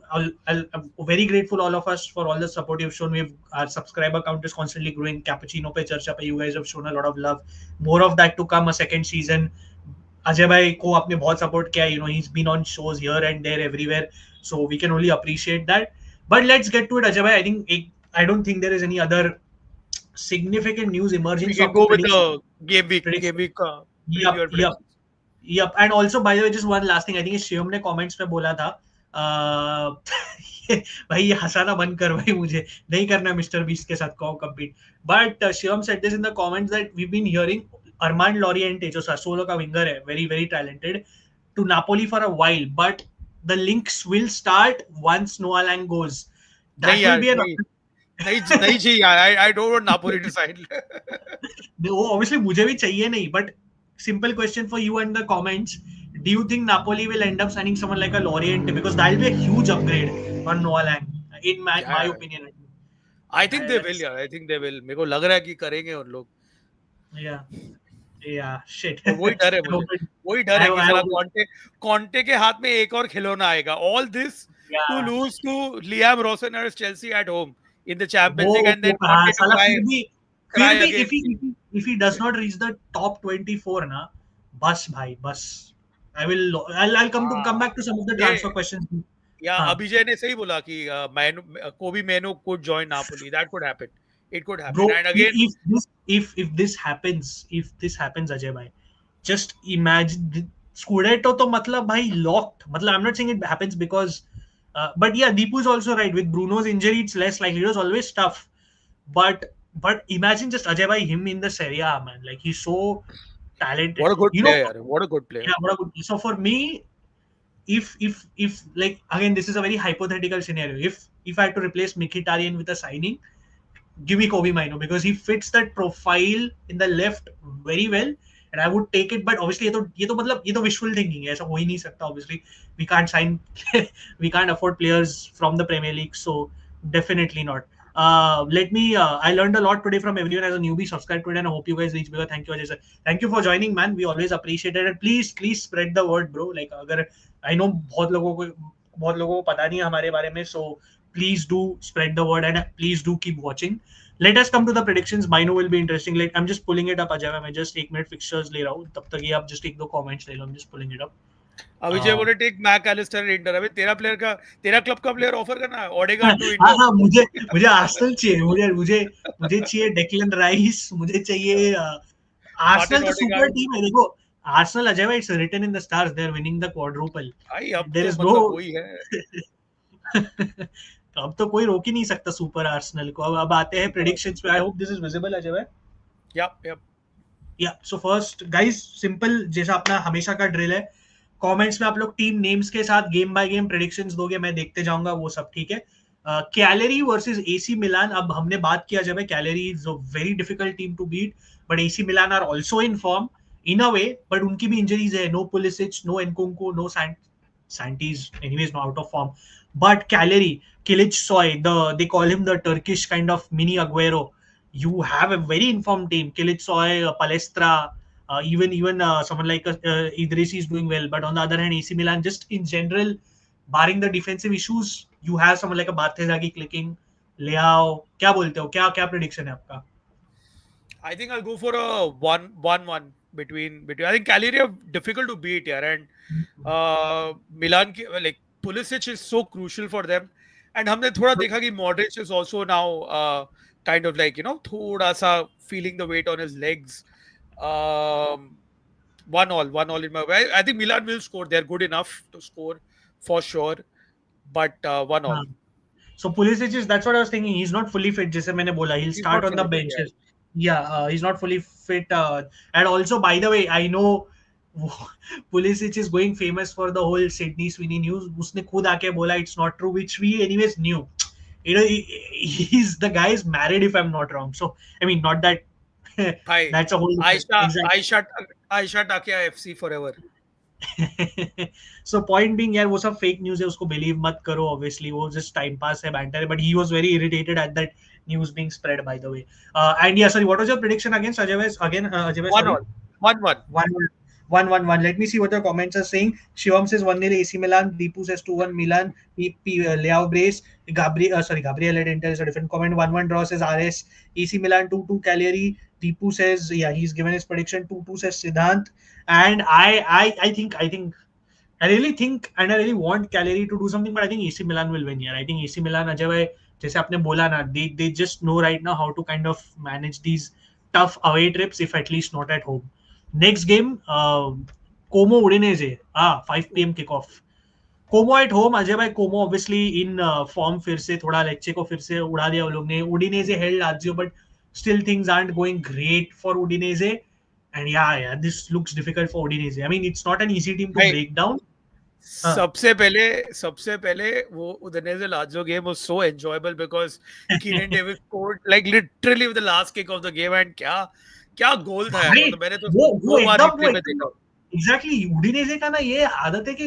very grateful all of us for all the support you've shown. Our subscriber count is constantly growing. Cappuccino pe Charcha pe, you guys have shown a lot of love. More of that to come. A second season. Ajay bhai ko आपने बहुत support किया. He's been on shows here and there everywhere. So we can only appreciate that. But let's get to it, Ajay bhai. I don't think there is any other significant news emerging. We So can आपको go with prediction, the game week preview Yup, and yup. predictions. Yep. And also, by the way, just one last thing. I think Shivam ने comments में बोला था, भाई ये हंसाना बंद कर भाई, मुझे नहीं करना मिस्टर बीस्ट के साथ compete. But Shivam said this in the comments that we've been hearing Armand Loriente, जो Sassuolo का winger है, very very talented, to Napoli for a while, but the links will start once Noah Lang goes. नहीं That will यार, be an नहीं चाहिए यार. I don't want Napoli to sign. वो obviously मुझे भी चाहिए नहीं, but simple question for you and the comments: do you think Napoli will end up signing someone like a Loriente, because that will be a huge upgrade on Noah Lang, in my Yeah. opinion? I think they will यार. I think they will. मेरे को लग रहा है कि करेंगे उन लोग. Yeah, shit. और वही डर है मुझे. वही डर है कि साला कॉन्टे के हाथ में एक और खिलौना आएगा. All this to lose to Liam Rossoners Chelsea at home in the Champions League, and then Conte to cry again. if he does not reach the top 24 ना, बस भाई बस. I'll come back to some of the transfer questions. या अभिजय ने सही बोला कि कोबी मेनो could join Napoli. That could happen. It could happen. Bro, And again, if this happens, Ajay bhai, just imagine Scudetto to matlab bhai locked. Matlab, I'm not saying it happens because, but yeah, Deepu is also right. With Bruno's injury, it's less likely. It was always tough. But imagine just Ajay bhai, him in the Serie A, man. Like, he's so talented. what a good player. What a good player. Yeah, what a good. So for me, if like, again, this is a very hypothetical scenario. If I had to replace Mkhitaryan with a signing, give me Kobe Mino, because he fits that profile in the left very well, and I would take it. But obviously ये तो wishful thinking है, ऐसा हो ही नहीं सकता. Obviously we can't sign we can't afford players from the Premier League, so definitely not. I learned a lot today from everyone. As a newbie, subscribe to it, and I hope you guys reach bigger. Thank you, Ajay sir. Thank you for joining, man. We always appreciate it. And please spread the word, bro. Like, अगर I know बहुत लोगों को पता नहीं है हमारे बारे में, so please do spread the word, and please do keep watching. Let us come to the predictions. Mino will be interesting. Like, I'm just pulling it up, Ajay. मैं just 1 minute fixtures ले रहा हूँ. तब तक ये आप just एक दो comments ले लो. I'm just pulling it up. Abhijay बोले टेक मैकअलिस्टर इंटर. अबे तेरा क्लब का प्लेयर ऑफर करना है. Odegaard to Inter. हाँ, मुझे आर्सेनल चाहिए. मुझे चाहिए डेक्लन राइस. मुझे चाहिए आर्सेनल. तो सुपर टीम है. देखो, आर्सेनल, अजय भाई, it's written in the stars, they are winning the quadruple. भाई अब तो मतलब वही है. अब तो कोई रोक ही नहीं सकता सुपर आर्सेनल को. अब आते हैं प्रेडिक्शंस पे. I hope this is visible, Ajay भाई. Yep. So first guys, simple जैसा अपना हमेशा का ड्रिल है, कमेंट्स में आप लोग टीम नेम्स के साथ गेम बाय गेम प्रेडिक्शंस दोगे, मैं देखते जाऊंगा वो सब, ठीक है. Cagliari versus AC Milan. अब हमने बात किया जब Cagliari is a very difficult team to beat, but AC Milan are also in form in a way, but उनकी भी इंजरीज है. No Pulisic, no Nkunku, no Santi's anyways not out of form. But Cagliari, Kilic Soy, they call him the Turkish kind of mini Aguero. You have a very informed team. Kilic Soy, Palestra, even someone like Idrisi is doing well. But on the other hand, AC Milan, just in general, barring the defensive issues, you have someone like a Barthezagi clicking. Leao, क्या बोलते हो, क्या क्या prediction है आपका? I think I'll go for a one between. I think Cagliari are difficult to beat, yeah, and Milan like Pulisic is so crucial for them. And हमने थोड़ा देखा कि Modric is also now kind of like थोड़ा सा feeling the weight on his legs. Um, 1-1 in my way. I think Milan will score. They're good enough to score for sure, but 1-1. हाँ. So Pulisic is, that's what I was thinking. He's not fully fit. जैसे मैंने बोला, he'll He's start not on the fully fit. Yeah. benches. Yeah, he's not fully fit. And also, by the way, I know Pulisic is going famous for the whole Sydney Sweeney news. उसने खुद आके बोला it's not true, which we anyways knew. He's the guy is married if I'm not wrong. So I mean, not that. Hi, That's a whole different, Aisha, exactly. Aisha, Aisha Takia FC forever. So point being यार, वो सब fake news है, उसको believe मत करो. Obviously वो just time pass है, banter है, but he was very irritated at that news being spread by the way. And yeah sorry, what was your prediction against Ajay? Again, Ajay, One sorry. all. 1-1. 1-1. Let me see what the comments are saying. Shivam says 1-0 AC Milan. Deepu says 2-1 Milan. Leao Brace. Gabriel had entered a different comment. 1-1 draw says RS. AC Milan 2-2 Cagliari. Deepu says, yeah, he's given his prediction. 2-2 says Siddhant. And I think I really think and I really want Cagliari to do something, but I think AC Milan will win here. I think AC Milan, Ajay bhai, जैसे आपने बोला ना, they just know right now how to kind of manage these tough away trips, if at least not at home. Next game, Como Udinese, 5 p.m. kickoff. Como at home, Ajay भाई. Como obviously in form, फिर से थोड़ा लेच्चे को फिर से उड़ा दिया वो लोग ने. Udinese held Lazio, but still things aren't going great for Udinese. And yeah, this looks difficult for Udinese. I mean, it's not an easy team to Hey, break down. सबसे पहले वो Udinese Lazio game was so enjoyable because Keenan Davis scored like literally with the last kick of the game and क्या गोल था यार. भाई, मतलब मैंने तो वो 2 बार एकदम रिप्ले में देखा. एग्जैक्टली. उडिनेजे का ना ये आदत है कि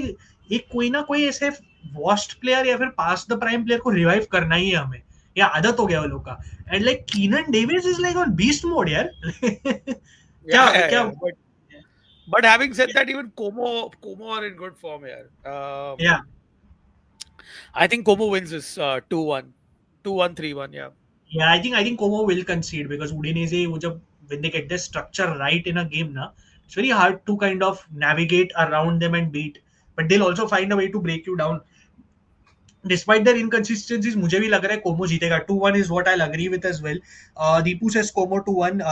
एक कोई ना कोई ऐसे वॉस्ट प्लेयर या फिर पास द प्राइम प्लेयर को रिवाइव करना ही है हमें. ये आदत हो गया वो लोग का. And like कीनन Davis is like on beast mode यार. क्या क्या. Yeah. But having said that, even Como are in good form here. या I think Como wins this 2-1, 2-1, 3-1. Yeah. Yeah, I think Como will concede because Udinese वो जब when they get the structure right in a game ना, it's very hard to kind of navigate around them and beat. But they'll also find a way to break you down. Despite their inconsistencies, मुझे भी लग रहा है Como जीतेगा. 2-1 is what I'll agree with as well. Deepu says Como 2-1.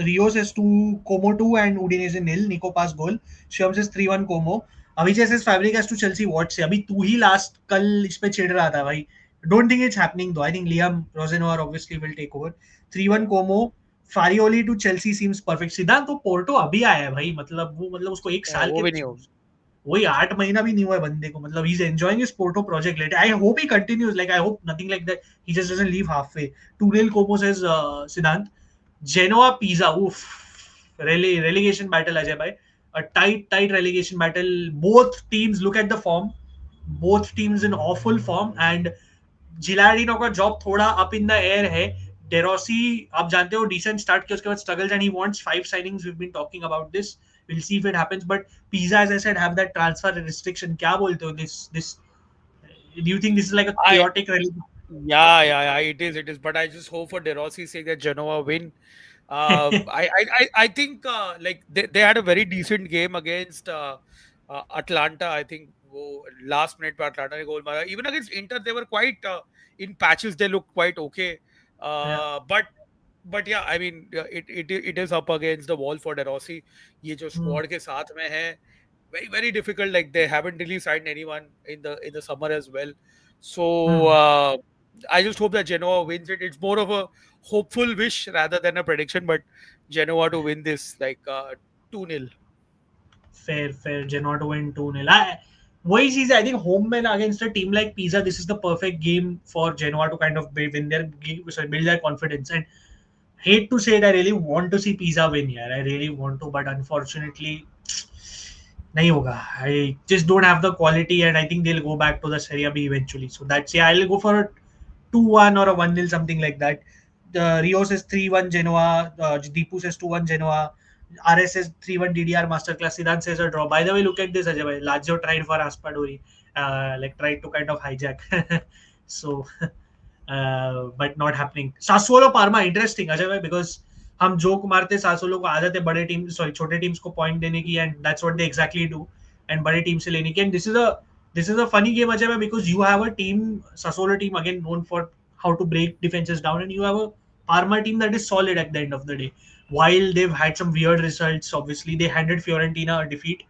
Rio says 2 Como 2 and Udinese nil. Nico pass goal. Shivam says 3-1 Como. Avijay says Fabregas to Chelsea. What say? अभी तू ही last कल इस पे चिढ़ रहा था भाई. Don't think it's happening though. I think Liam Rosenauer obviously will take over. 3-1 Como. Farioli to Chelsea seems perfect. सिद्धांत तो पोर्टो अभी आया है भाई. मतलब उसको एक साल वो के भी नहीं हो. वही 8 महीना भी नहीं हुआ है बंदे को. मतलब he's enjoying his Porto project later. I hope he continues. Like I hope nothing like that. He just doesn't leave halfway. 2-0 Como says Siddhant. Genoa Pisa. Oof. Relegation battle, Ajay bhai. A tight relegation battle. Both teams, look at the form. Both teams in awful form. And जिलार्डिनो का job थोड़ा up in the air है. डेरोसी आप जानते हो decent start किया, उसके बाद struggles and he wants 5 signings. We have been talking about this. Will see if it happens. But pizza, as I said, have that transfer restriction. क्या बोलते हो this do you think this is like a I chaotic rally? Yeah. It is. But I just hope for De Rossi's sake that Genoa win. I think like they had a very decent game against Atlanta. I think last minute पे Atlanta ने goal मारा. Even against Inter, they were quite in patches. They looked quite okay. Yeah. But yeah, I mean, it is up against the wall for De Rossi. ये जो squad के साथ में है, very very difficult. Like they haven't really signed anyone in the summer as well. So I just hope that Genoa wins it. It's more of a hopeful wish rather than a prediction, but Genoa to win this like 2-0. Fair. Genoa to win 2-0. वही चीज है. I think home में against a team like Pisa, this is the perfect game for Genoa to kind of win their sorry, build their confidence. And hate to say it, I really want to see Pisa win here. I really want to, but unfortunately, nahi hoga. I just don't have the quality, and I think they'll go back to the Serie B eventually. So that's, yeah, I'll go for a 2-1 or a 1-0, something like that. Rio says 3-1 Genoa. Deepu says 2-1 Genoa. RS says 3-1 DDR Masterclass. Siddhant says a draw. By the way, look at this, Ajay bhai. Lazio tried for Aspadori. Like tried to kind of hijack. So but not happening. Sassuolo Parma interesting Ajay भाई, because हम joke मारते सासोलो को आदत है बड़े team sorry छोटे teams को point देने की, and that's what they exactly do, and बड़े टीम से लेने की. And this is a funny game Ajay भाई, because you have a team Sassuolo team again known for how to break defenses down, and you have a Parma team that is solid at the end of the day. While they've had some weird results, obviously they handed Fiorentina a defeat.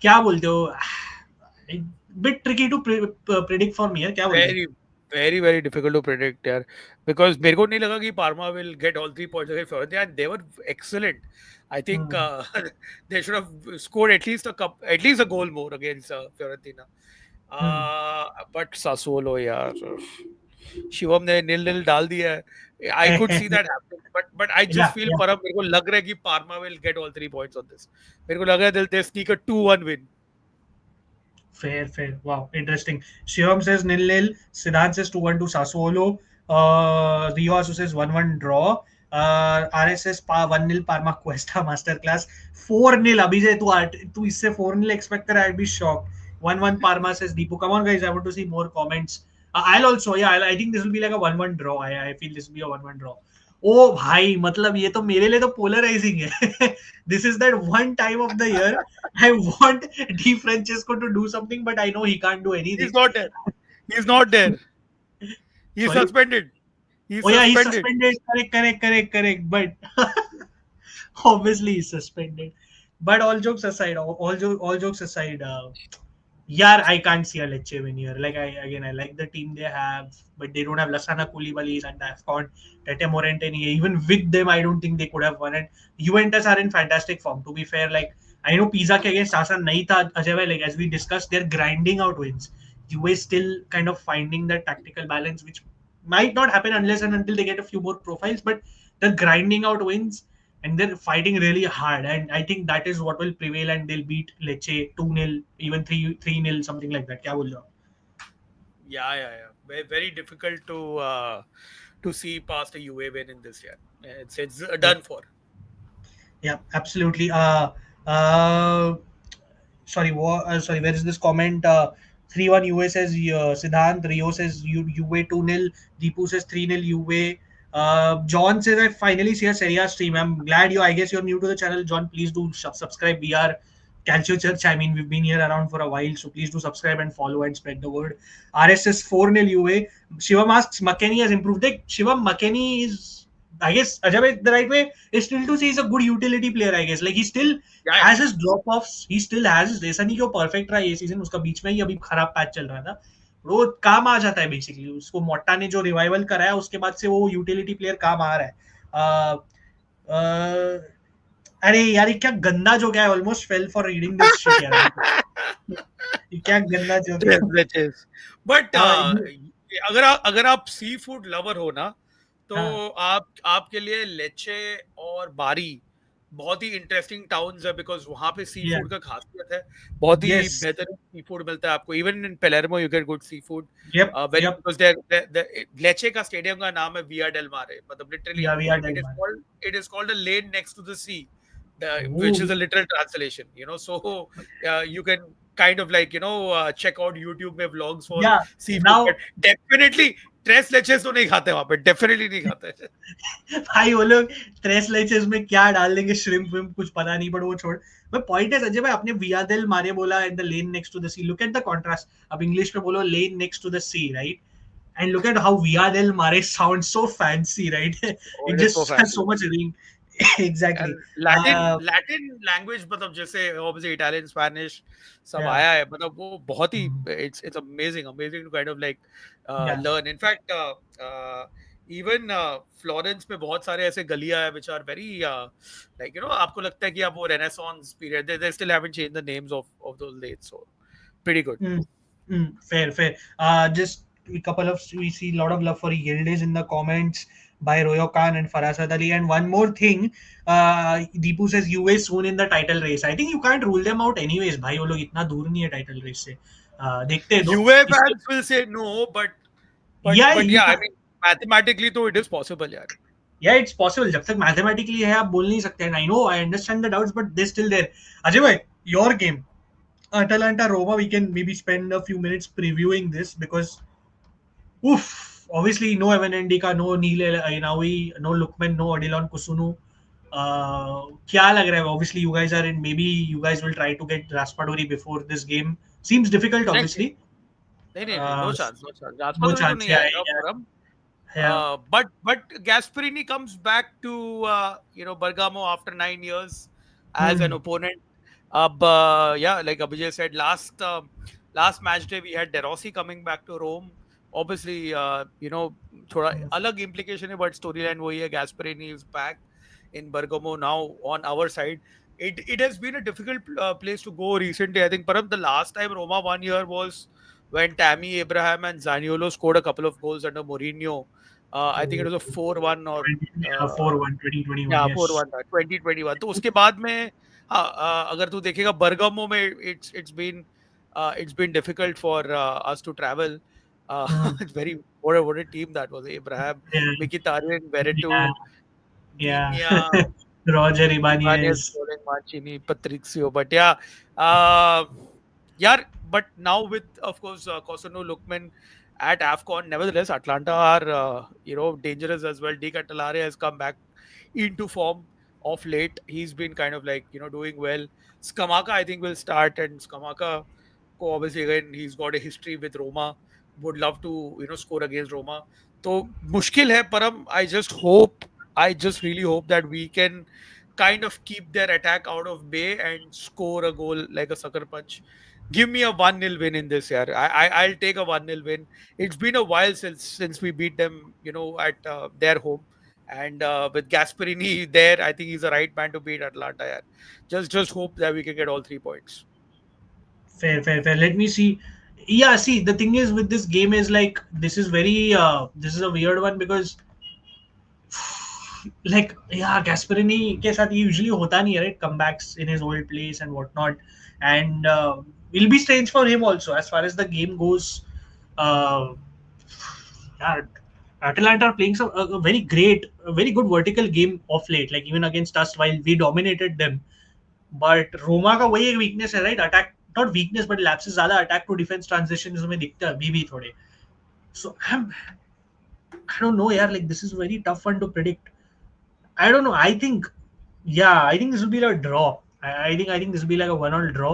क्या बोलते हो? Bit tricky to predict for me है, क्या बोलते हो? Very, very, very difficult to predict, यार. Because मेरे को नहीं लगा कि Parma will get all 3 points against Fiorentina, and they were excellent. I think Hmm. they should have scored at least a goal more against Fiorentina. Hmm. But Sassuolo, यार, शिवम ने nil-nil डाल दिया है. I could see that happening, but I just Yeah, feel yeah. मेरे को लग रहा है कि Parma will get all 3 points on this. मेरे को लग रहा है they'll sneak a 2-1 win. Fair, fair. Wow, interesting. Shivam says nil-nil. Siddhant says 2-1 to Sassuolo. Rio also says 1-1 draw. RSS 1-0 Parma Cuesta Masterclass. 4-0. Abhijay, तू इससे 4-0 expect कर, I'd be shocked. 1-1 Parma says Deepu. Come on, guys. I want to see more comments. I'll also, yeah, I think this will be like a 1-1 draw. I feel this will be a 1-1 draw. ओ भाई, मतलब ये तो मेरे लिए तो polarising है. This is that one time of the year I want Di Francesco to do something, but I know he can't do He's anything. not there. He's not there. He's Sorry? suspended. He's Oh yeah, he's suspended. suspended. Correct. But obviously he's suspended. But all jokes aside, yeah, I can't see a Lecce win here. Like I like the team they have, but they don't have Lasana Koulibalis and AFCON, Tete Morentini. Even with them, I don't think they could have won it. Juventus are in fantastic form. To be fair, like I know Pisa ke against Asan nahi tha Ajay bhai, like as we discussed, they're grinding out wins. Juve is still kind of finding that tactical balance, which might not happen unless and until they get a few more profiles. But they're grinding out wins and they're fighting really hard. And I think that is what will prevail, and they'll beat Lecce 2-0, even 3-0, something like that. क्या बोल रहे हो? Yeah. Very, very difficult to see past a UA win in this year. It's Yeah, done for. yeah, absolutely. Sorry, sorry, where is this comment? 3-1 UA says Siddhant. Rio says UA 2-0. Deepu says 3-0 UA. John says, I finally see a Serie A stream. I'm glad I guess you're new to the channel. John, please do subscribe. We are Calcio Church. I mean, we've been here around for a while, so please do subscribe and follow and spread the word. RSS 4-0 UA. Shivam asks, McKennie has improved. Shivam, McKennie is, I guess, Ajay, the right way is still to say he's a good utility player, I guess. Like, he still Yeah. has his drop offs, he still has his, ऐसा नहीं कि वो perfect रहा ये season, उसका बीच में ही अभी खराब पैच चल रहा था. वो काम आ जाता है बेसिकली. उसको मोटा ने जो रिवाइवल कराया उसके बाद से वो यूटिलिटी प्लेयर काम आ रहा है. अरे यार, ये क्या गंदा जोक है. Almost fail for reading this shit यार. ये क्या गंदा जोक है. Yes. But हाँ, अगर आप सी फूड लवर हो ना, तो आपके लिए लेचे और बारी बहुत ही इंटरेस्टिंग टाउन्स है, बिकॉज वहां पे सी yeah, फूड का खासियत है. बहुत ही yes, बेहतरीन सी फूड मिलता है आपको. Even in Palermo you get good sea food. yep, because Lecce का स्टेडियम का नाम है विया डेल मारे. मतलब literally yeah, we are dead, it is called a lane next to the sea, which is man. a literal translation, so you can kind of like check out YouTube में vlogs for Yeah, seafood, now but definitely tres leches तो नहीं खाते वहाँ पे, definitely नहीं खाते. भाई वो लोग त्रेस लेचेस में क्या डाल देंगे, श्रिम्प विम्प कुछ पता नहीं, बट वो छोड़. मैं पॉइंट है संजय भाई, आपने विया देल मारे बोला at the lane next to the sea. Look at the contrast. अब इंग्लिश में बोलो lane next to the sea, right? And look at how Via del Mare sounds so fancy, right? Oh, It it is so just has fancy. so much ring. Exactly. And Latin language, मतलब जैसे obviously Italian, Spanish सब Yeah, आया है, मतलब वो बहुत ही it's amazing to kind of like yeah, learn. In fact, even Florence में बहुत सारे ऐसे गलियां हैं which are very like आपको लगता है कि आप वो Renaissance period, they still haven't changed the names of those lanes. So pretty good. Mm, fair, fair. Just a couple of we see a lot of love for Yildiz in the comments by Royo Khan and Farasat Ali. And one more thing, Deepu says UA soon in the title race. I think you can't rule them out anyways. भाई वो लोग इतना दूर नहीं है title race से. देखते हैं दो. UA इसके fans will say no, yeah, but you yeah, I can, mean mathematically though it is possible, yeah. yeah, it's possible. जब तक mathematically है आप बोल नहीं सकते. And I know, I understand the doubts, but they're still there. Ajay bhai, your game. Atalanta Roma, we can maybe spend a few minutes previewing this because obviously no Evan Endika, no Neil Ainawi, no Lukman, no Odilon Kusunu. क्या लग रहा है? Obviously, you guys are in. Maybe you guys will try to get Raspadori before this game. Seems difficult, नहीं obviously. नहीं, no Uh, chance, no chance. no Raspadori तो chance. नहीं Yeah, आएगा yeah, परम. yeah. But Gasperini comes back to Bergamo after 9 years as an Hmm. opponent. Yeah, like Abhijay said, last match day we had De Rossi coming back to Rome. Obviously, थोड़ा अलग implication है, but storyline वही है. Gasperini is back in Bergamo now on our side. It has been a difficult place to go recently. I think Param, the last time Roma won here was when Tammy Abraham and Zaniolo scored a couple of goals under Mourinho. I think it was a 4-1 or 4-1, 2021, yeah, yes. 4-1 था 2021. तो उसके बाद में हाँ, अगर तू देखेगा Bergamo में it's been difficult for us to travel. Hmm. It's very what a team that was. Abraham, Yeah, Mkhitaryan, yeah, Veretout, yeah. Viña, Roger Ibanez, Ibanez. Roland Mancini, Patrizio. But yeah, yeah. But now with of course Kosunu Lukman at AFCON, nevertheless Atlanta are dangerous as well. De Catalare has come back into form of late. He's been kind of like doing well. Skamaka I think will start, and Skamaka obviously again he's got a history with Roma. Would love to score against Roma. So mushkil hai Param. I just really hope that we can kind of keep their attack out of bay and score a goal like a sucker punch. Give me a 1-0 win in this year. I'll take a 1-0 win. It's been a while since we beat them, at their home. And with Gasperini there, I think he's the right man to beat Atlanta. Yeah. Just hope that we can get all 3 points. Fair, fair, fair. Let me see. Yeah, see, the thing is with this game is like this is a weird one because like yeah, Gasperini के साथ ये usually होता नहीं है, right? Comebacks in his old place and whatnot, and will be strange for him also as far as the game goes. Uh, yeah, Atalanta are playing a very great, a very good vertical game of late. Like even against us, while we dominated them, but Roma का वही एक weakness है, right? Attack not weakness but lapses ज्यादा attack to defence transition में दिखता है अभी भी थोड़े. सो आई डोंट नो यार, like this is very tough one two predict. I don't know. I think this will be a draw. I think this will be like a 1-all draw.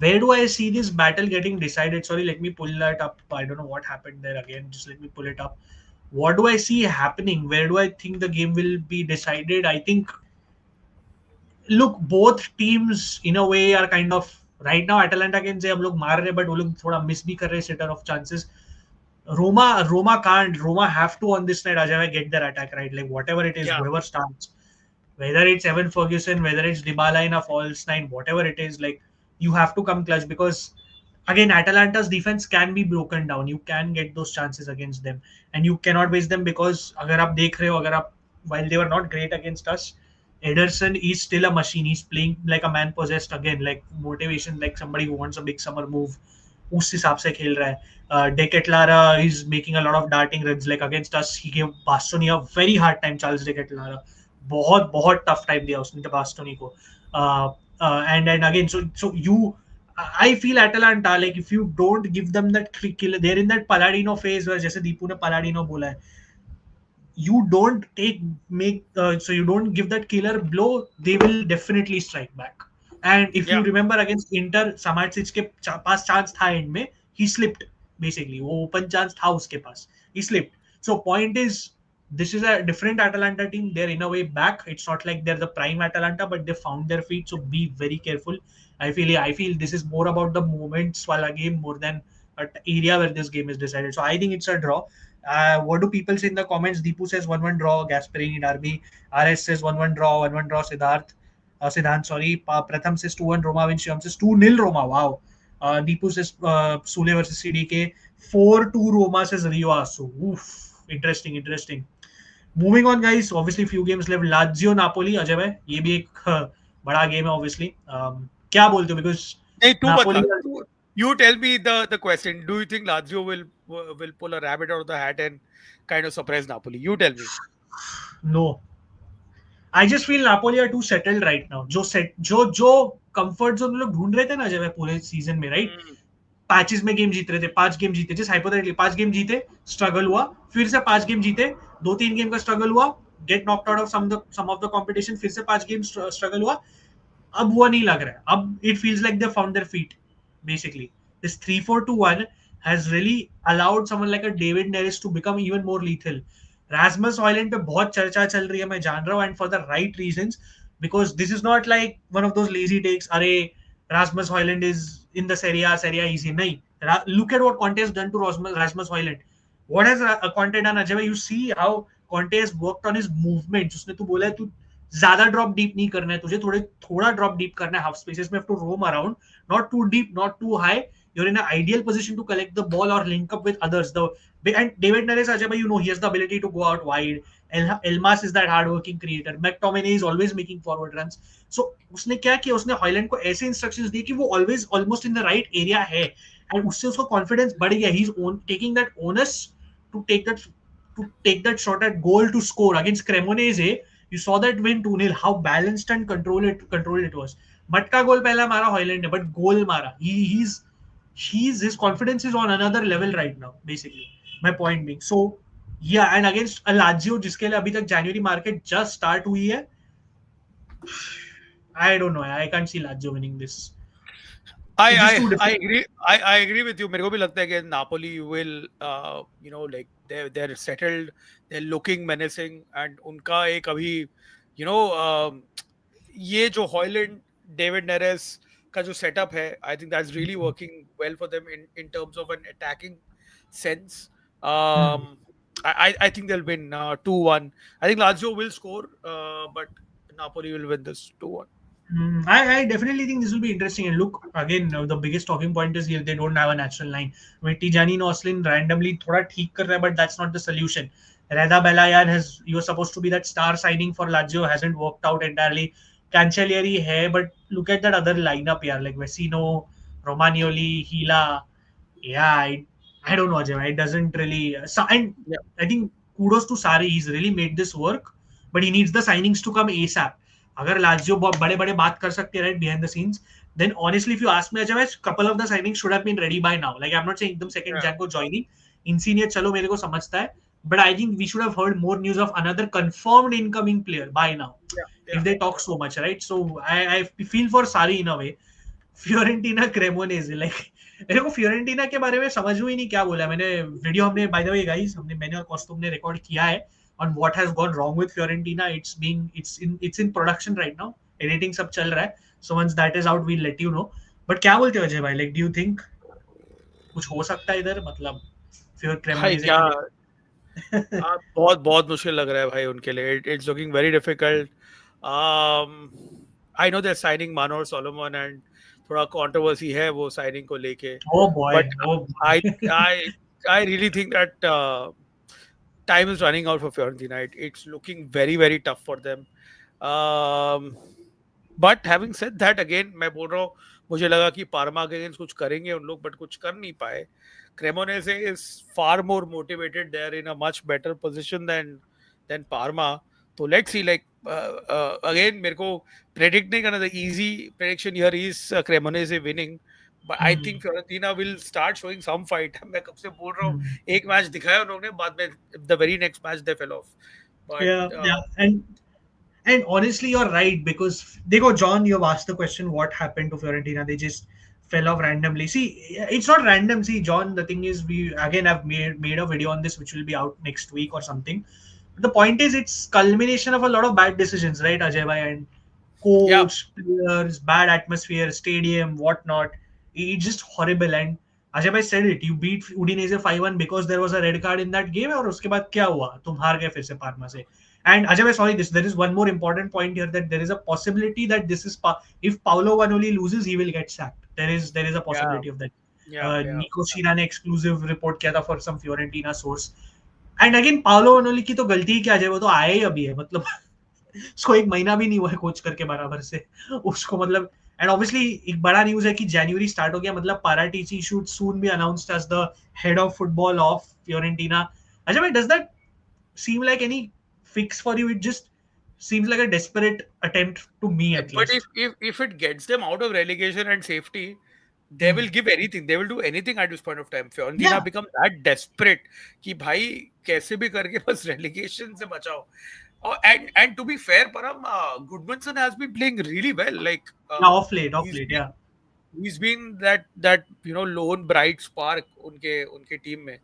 Where do I see this battle getting decided? Sorry, let me pull that up. I don't know what happened there again. Just let me pull it up. What do I see happening? Where do I think the game will be decided? I think, look, both teams in a way are kind of right now. Atalanta can say हम लोग मार रहे, but वो लोग थोड़ा miss भी कर रहे sitter of chances. Roma can't. Roma have to on this night, Ajay, get their attack right. Like whatever it is, Yeah, whoever starts, whether it's Evan Ferguson, whether it's Dybala in a false nine, whatever it is, like you have to come clutch because again, Atalanta's defense can be broken down. You can get those chances against them, and you cannot waste them because अगर आप देख रहे हो, while they were not great against us, Ederson is still a machine. He's playing like a man possessed again, like motivation, like somebody who wants a big summer move. उस हिसाब से खेल रहा है. De Ketelaere is making a lot of darting runs. Like against us, he gave Bastoni a very hard time. Charles De Ketelaere बहुत बहुत tough time दिया उसने बास्टोनी को. And again, so you, I feel Atalanta, like if you don't give them that kill, they're in that Palladino phase where जैसे दीपू ने Palladino बोला है, you don't so you don't give that killer blow, they will definitely strike back. And if you yeah, remember against Inter, Samardzic के पास chance था and में, he slipped basically. वो open chance था उसके पास, he slipped. So point is, this is a different Atalanta team. They're in a way back. It's not like they're the prime Atalanta, but they found their feet. So be very careful. I feel this is more about the moments while a game more than an area where this game is decided. So I think it's a draw. What do people say in the comments? Deepu says 1-1 draw, Gasperini Derby. RS says 1-1 draw, 1-1 draw, Siddharth. Siddhant, sorry. Pratham says 2-1 Roma win. Shivam says 2-0 Roma. Wow. Deepu says Sule versus CDK. 4-2 Roma says Rio Asu. Oof. Interesting, interesting. Moving on, guys. Obviously, few games left. Lazio Napoli. Ajay भाई ये भी एक बड़ा game है obviously. क्या बोलते हो? Because नहीं तू Napoli. बता तू you tell me the question. Do you think Lazio will pull a rabbit out of the hat and kind of surprise Napoli? You tell me. No. I just feel Napoli are too settled right now. जो comfort zone लोग ढूंढ रहे थे ना जब पूरे season में, right? Hmm. Patches में गेम जीत रहे थे, 5 गेम जीते, जस्ट हाइपोथेटिकली 5 गेम जीते, स्ट्रगल हुआ, फिर से 5 गेम जीते, 2-3 गेम का स्ट्रगल हुआ, get knocked out of some of the competition, फिर से 5 गेम स्ट्रगल हुआ. अब वो नहीं लग रहा है. अब it feels like they found their feet basically. This 3-4-2-1 has really allowed someone like a David Neres to become even more lethal. Rasmus Højlund पे बहुत चर्चा चल रही है, मैं जान रहा हूँ, and for the right reasons, because this is not like one of those lazy takes. अरे Rasmus Højlund is in the Serie A easy. नहीं. Look at what Conte has done to Rasmus Højlund. What has Conte done, Ajay? You see how Conte has worked on his movements. उसने तो बोला है तू ज्यादा drop deep नहीं करना है, तुझे थोड़ा ड्रॉप डीप करना है, हाफ स्पेसेस में, have to roam around, not too deep, not too high. You're in an ideal position to collect the ball or link up with others. And David Neres, Ajay, he has the ability to go out wide. Elmas is that hard-working creator. McTominay is always making forward runs. So उसने क्या किया? उसने Højlund को ऐसे instructions दिए कि वो always almost in the right area है, एंड उससे उसका कॉन्फिडेंस बढ़ गया. He is taking that onus to take that shot at goal to score against Cremonese. You saw that win 2-0, how balanced and controlled it was. मटका गोल पहला मारा Højlund ने, but गोल मारा. He's his confidence is on another level right now, basically. My point being. So yeah, and against a Lazio जिसके लिए अभी तक January market just start हुई है, I don't know. I can't see Lazio winning this. I It's just too I I difficult. agree. I agree with you. मेरे को भी लगता है कि Napoli will like they're settled, they're looking menacing, and उनका एक अभी ये जो Hoyland, David Neres का जो setup है, I think that's really working well for them in terms of an attacking sense. Um, I think they'll win 2-1. I think Lazio will score, but Napoli will win this 2-1. I definitely think this will be interesting. And look, again, the biggest talking point is here they don't have a natural line. I mean, Tijani Noslin randomly थोड़ा ठीक कर रहा है, but that's not the solution. Reda Belayan he was supposed to be that star signing for Lazio, hasn't worked out entirely. Cancellieri है, but look at that other lineup here, like Vecino, Romagnoli, Hila. Yeah, I don't know, Ajay. It doesn't really. And Yeah. I think kudos to Sari. He's really made this work, but he needs the signings to come ASAP. अगर Lazio बहुत बड़े बड़े बात कर सकते हैं, right, behind the scenes, then honestly if you ask me, Ajay, couple of the signings should have been ready by now. Like I'm not saying एकदम second Yeah. Jan को joining, Insigne चलो मेरे को समझता है, but I think we should have heard more news of another confirmed incoming player by now, Yeah. if they talk so much, right? So I feel for Sari in a way. Fiorentina Cremonese, like मेरे को Fiorentina के बारे में समझ में ही नहीं क्या बोला. मैंने वीडियो, हमने बाय द वे गाइस, मैंने और कॉस्टूम ने रिकॉर्ड किया है on what has gone wrong with Fiorentina. It's in production right now. Editing सब चल रहा है. So once that is out, we'll let you know. But क्या बोलते हो अजय भाई? Like, do you think कुछ हो सकता है इधर, मतलब फिर भाई क्रेमोनेज क्या के लिए? बहुत बहुत मुश्किल लग रहा है भाई उनके लिए. It's looking very difficult. I know they signing Manor Solomon and थोड़ा कंट्रोवर्सी है वो साइनिंग को लेके, Oh boy, but oh I boy. I I really think that time is running out for Fiorentina. It's looking very very tough for them. Um, but having said that, again मैं बोल रहा हूँ, मुझे लगा कि pharma के against कुछ करेंगे उन लोग, बट कुछ कर नहीं पाए. Cremonese is far more motivated. They're in a much better position than Parma. So let's see. Like again, मेरे को predict नहीं करना. The easy prediction here is Cremonese winning. But I think Fiorentina will start showing some fight. मैं कब से बोल रहा हूँ, एक मैच दिखाया उन लोगों ने, बाद में the very next match they fell off. But Yeah. And honestly, you're right, because देखो John, you've asked the question what happened to Fiorentina. They just fell off randomly. See, it's not random. See, John, the thing is, we again have made a video on this which will be out next week or something. But the point is, it's culmination of a lot of bad decisions, right, Ajay bhai? And yeah, coach, players, bad atmosphere, stadium, whatnot. It's just horrible. And Ajay भाई said it. You beat Udinese 5-1 because there was a red card in that game. और उसके बाद क्या हुआ? तुम हार गए फिर से पार्मा से. And Ajay bhai, sorry, there is one more important point here, that there is a possibility that this is if Paolo Vanoli loses, he will get sacked. There is a Yeah, possibility of that. yeah, yeah. Nico Sina ने exclusive report किया था for some Fiorentina source. And again, Paolo Vanoli की तो गलती ही क्या है, वो तो आया ही अभी है, मतलब उसको एक महीना भी नहीं हुआ है कोच करके बराबर से उसको, मतलब. एंड ऑब्वियसली एक बड़ा न्यूज है कि जनवरी स्टार्ट हो गया, मतलब Paratici should soon be announced as the head of football of Fiorentina. अच्छा भाई, does that seem like any fix for you? It just seems like a desperate attempt to me, at But if least. if if it gets them out of relegation and safety, they Hmm. will give anything. They will do anything at this point of time. Fiorentina Yeah, have become that desperate कि भाई कैसे भी करके बस relegation से बचाओ. Oh, and to be fair, Param, Goodmanson has been playing really well. Like yeah, off he's late, been yeah. he's been that lone bright spark उनके team में.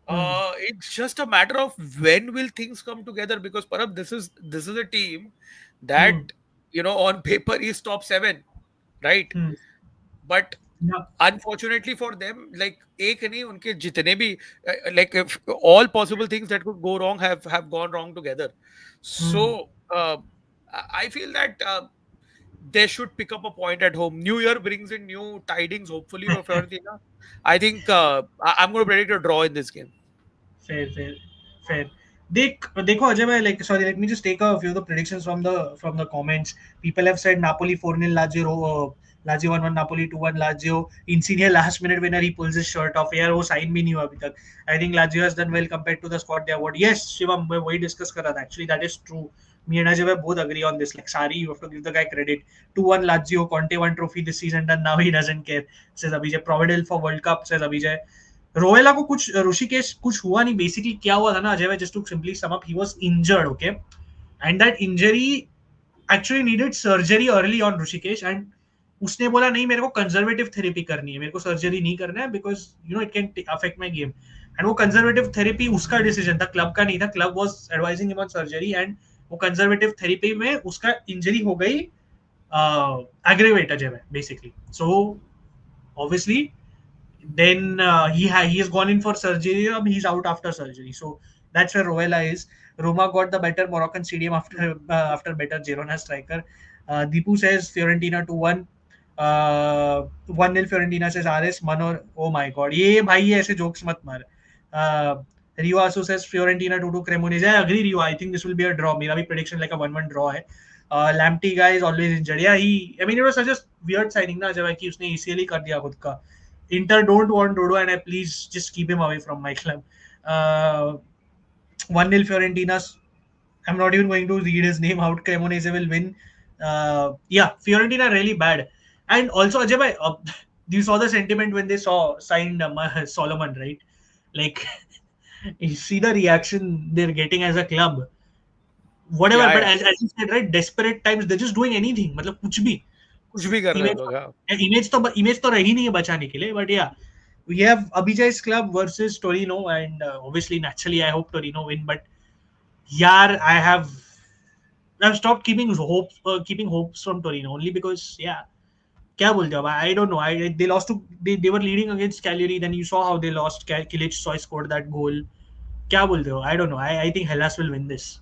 Hmm. It's just a matter of when will things come together, because Parab, this is a team that Hmm. on paper is top 7, right? Hmm. But Yeah. unfortunately for them, like एक नहीं उनके जितने भी like if all possible things that could go wrong have gone wrong together. Hmm. So I feel that they should pick up a point at home. New Year brings in new tidings, hopefully for Fiorentina. I think I'm going to predict a draw in this game. Fair, fair. देखो अजय भाई, like, sorry, let me just take a few of the predictions from the comments. People have said Napoli 4-0 Lazio, Lazio 1-1, Napoli 2-1 Lazio. Insigne last minute winner, he pulls his shirt off. यार वो sign भी नहीं हुआ अभी तक. I think Lazio has done well compared to the squad they have got. Yes, Shivam, मैं वही discuss कर रहा था. Actually, that is true. Me and Ajay both agree on this. Like Sari, you have to give the guy credit. 2-1 Lazio, Conte won trophy this season, and now he doesn't care. Says Abhijay. Providel for World Cup, says Abhijay. रोएला को कुछ, ऋषिकेश कुछ हुआ नहीं. Basically क्या हुआ था ना अजय भाई, just to simply sum up, he was injured, okay. And that injury actually needed surgery early on Rishikesh. एंड उसने बोला नहीं, मेरे को कंजर्वेटिव थेरेपी करनी है, मेरे को सर्जरी नहीं करना है, because it can affect my game. And वो कंजर्वेटिव थेरेपी उसका डिसीजन था, क्लब का नहीं था. Club was advising him on surgery, and वो कंजर्वेटिव थेरेपी में उसका इंजरी हो गई एग्रेवेट अजय भाई, basically. So obviously then he has gone in for surgery. He's out after surgery, so that's where Roella is. Roma got the better Moroccan stadium after better Girona striker. Deepu says Fiorentina 2-1. 1-0 Fiorentina says RS Manor. Oh my god, ये भाई ये ऐसे jokes मत मार. Rio also says Fiorentina 2-2 Cremonese. I agree, Rio. I think this will be a draw. मेरा भी prediction like a 1-1 draw है. Lamptey guy is always injured. Yeah, I mean, it was such a weird signing ना जब कि उसने ACL ही कर दिया खुद का. Inter don't want Dodo, and I please just keep him away from my club. 1-0 Fiorentina. I'm not even going to read his name out. Cremonese will win. Yeah, Fiorentina are really bad. And also, Ajay bhai, you saw the sentiment when they signed Solomon, right? Like, you see the reaction they're getting as a club. Whatever, Yeah, but yeah. as you said, right, desperate times, they're just doing anything. मतलब कुछ भी. कुछ भी कर रहे हैं image लोग. हाँ. इमेज तो रही नहीं है बचाने के लिए, बट या we have Abhijay's club versus Torino, and obviously naturally I hope Torino win, but yaar, I've stopped keeping hopes from Torino, only because yeah, क्या बोलते हो. I don't know. They lost to, they were leading against Cagliari, then you saw how they lost. Kilic scored that goal. क्या बोलते हो. I don't know. I think Hellas will win this.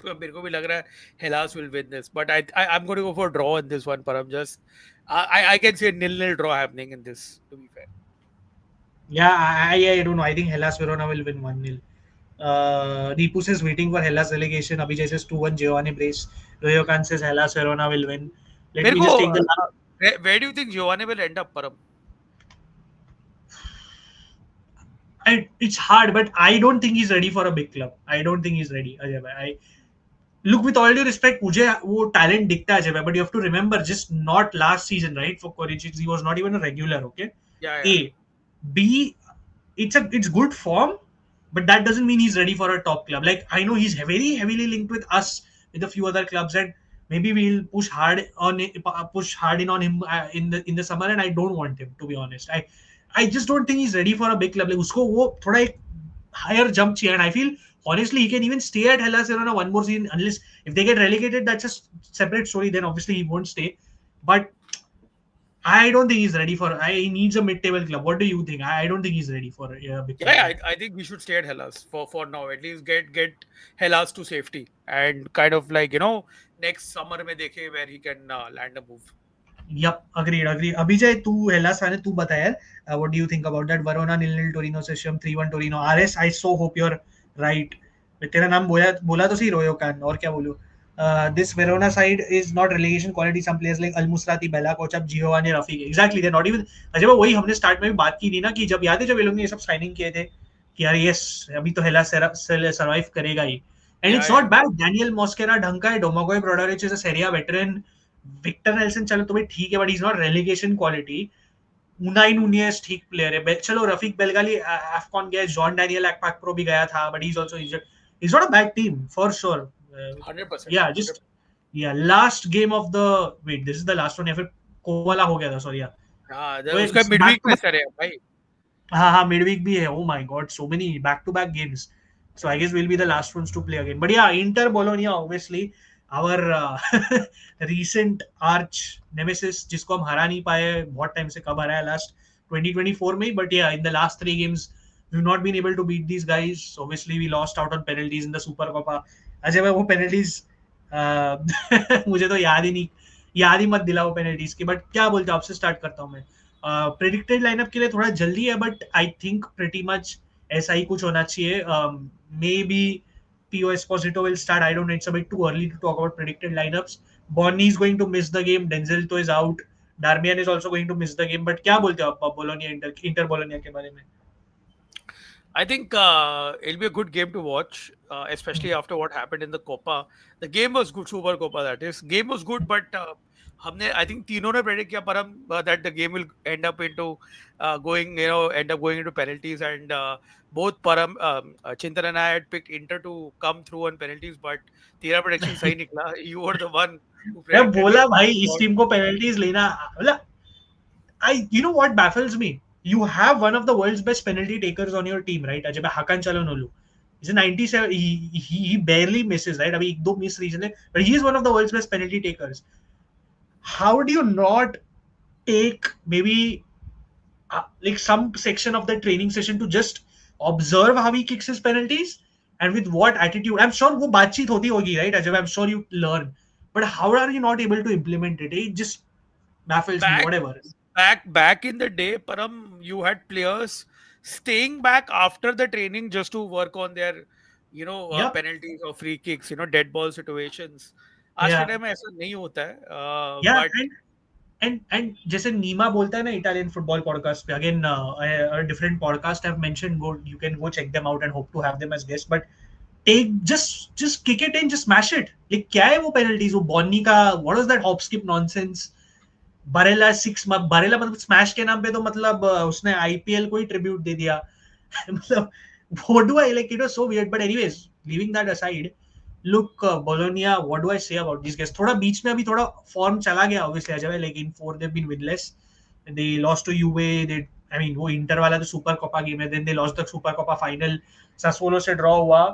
मेरे को भी लग रहा है Hellas will win this, but I'm going to go for draw in this one. But I'm just I can see a 0-0 draw happening in this. To be fair, Yeah, I don't know. I think Hellas Verona will win 1-0. Deepus is waiting for Hellas relegation. Abhijay says 2-1 Giovanni Brace. Royokan says Hellas Verona will win. Let मेरे me को just take the last. where do you think Giovanni will end up, Param? It's hard, but I don't think he's ready for a big club. I don't think he's ready. Ajay bhai. Look, with all due respect, मुझे वो talent दिखता है अजय भाई, but you have to remember, just not last season, right? For Koricic, he was not even a regular, okay? Yeah, yeah. A. B, it's good form, but that doesn't mean he's ready for a top club. Like, I know he's very heavily linked with us, with a few other clubs, and maybe we'll push hard in on him in the summer, and I don't want him, to be honest. I just don't think he's ready for a big club. Like उसको वो थोड़ा एक higher jump चाहिए, and I feel honestly he can even stay at Hellas Verona one more season, unless if they get relegated, that's a separate story. Then obviously he won't stay. But I don't think he's ready for. He needs a mid-table club. What do you think? I don't think he's ready for a big Yeah, club. yeah, Like, I think we should stay at Hellas for now. At least get Hellas to safety and kind of like next summer में देखे where he can land a move. yep, agreed, agreed. Abhijay तू Hellas fan है, तू बता यार. What do you think about that? Verona 0-0 Torino से Sham 3-1 Torino. RS, I so hope you're right. मैं तेरा नाम बोला बोला तो सही रोयो कान और क्या बोलूं. This Verona side is not relegation quality. Some players like Al Musrati, Bella Kochap, Giovanni Rafiki. Exactly, they're not even. Ajay वही हमने स्टार्ट में भी बात की थी ना कि जब याद है जब ये लोग ने ये सब साइनिंग किए थे कि यार यस अभी तो हेला सर्वाइव करेगा ही. And Yeah, it's yeah. Not bad. Daniel Mosquera ढंग का है. Domagoj Bradaric is a Serie A veteran. Victor Nelsson चलो तो भाई ठीक है but is not relegation quality. Unai Nunez ठीक प्लेयर है. चलो रफीक बेलगाली एफकॉन गया. जॉन डैनियल एक्पाक प्रो भी गया था but he is also injured. Is not a bad team for sure. 100%. Yeah just yeah last game of the wait this is the last one या फिर कोवाला हो गया था sorry. या हाँ, तो उसका इट्स बैक मिडवीक टू. में सर है भाई. हाँ हाँ मिडवीक भी है. Oh my god so many back to back games. So I guess we'll be the last ones to play again. But yeah, Inter Bologna obviously our recent arch nemesis जिसको हम हरा नहीं पाए बहुत टाइम से. कब हराया लास्ट 2024 में. But yeah, in the last three games we've not been able to beat these guys. Obviously we lost out on penalties in the Super Copa. Ajay भाई वो penalties मुझे तो याद ही मत दिलाओ पेनल्टीज की. बट क्या बोलते हो आपसे स्टार्ट करता हूँ मैं. प्रेडिक्टेड लाइनअप के लिए थोड़ा जल्दी है but I think pretty much ऐसा ही कुछ होना चाहिए. May be Pio Esposito will start. I don't know. It's a bit too early to talk about predicted lineups. Bonni is going to miss the game. Denzel to is out. Darmian is also going to miss the game. But क्या बोलते हो आप Bologna inter Bologna के बारे में. I think it'll be a good game to watch, especially after what happened in the Copa. The game was good, Super Copa that is. Game was good, but हमने I think तीनों ने predict किया परम that the game will end up into end up going into penalties and both Param Chintan and I had picked Inter to come through on penalties, but तेरा prediction सही निकला. You were the one who मैं predicted बोला it. भाई इस team को penalties लेना. मतलब I you know what baffles me? You have one of the world's best penalty takers on your team, right? Ajay Hakan Çalhanoğlu. He's a 97. He barely misses, right? अभी एक दो miss region है, but he is one of the world's best penalty takers. How do you not take maybe like some section of the training session to just observe how he kicks his penalties and with what attitude? I'm sure वो बातचीत होती होगी, right? Ajay, I'm sure you learn, but how are you not able to implement it? It just baffles me. Back Whatever. back in the day, Param, you had players staying back after the training just to work on their, Yep. penalties or free kicks, dead ball situations. आज के Yeah. Time में ऐसा नहीं होता है, Yeah, but and जैसे नीमा बोलता है ना इटालियन फुटबॉल पॉडकास्ट पे. Again different podcast have mentioned. Go you can go check them out and hope to have them as guest. But take just kick it and just smash it. Like क्या है वो penalties. वो Bonny का what was that hop skip nonsense. Barella six Barella मतलब smash के नाम पे तो मतलब उसने आईपीएल को ही ट्रिब्यूट दे दिया. मतलब what do I like? It was so weird. But anyways, leaving that aside, look, Bologna. What do I say about these guys? थोड़ा बीच में अभी थोड़ा फॉर्म चला गया obviously अजय भाई. Like in four they've been winless. They lost to Juve. They I mean वो Inter वाला तो सुपर कोपा गेम है. Then they lost the Super Copa final. Sassuolo से draw हुआ.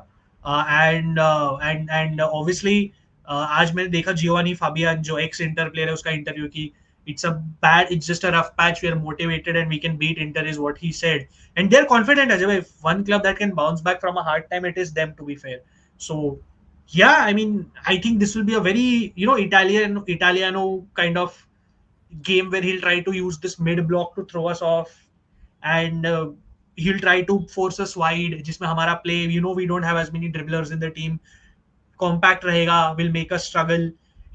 And obviously आज मैंने देखा जियोवानी फाबियान जो एक्स इंटर प्लेयर है उसका इंटरव्यू की. It's just a rough patch. We are motivated and we can beat Inter is what he said. And they're confident Ajay. If one club that can bounce back from a hard time, it is them, to be fair. So yeah, I mean, I think this will be a very Italiano kind of game where he'll try to use this mid block to throw us off. And he'll try to force us wide जिसमें हमारा play, we don't have as many dribblers in the team. Compact रहेगा, will make us struggle.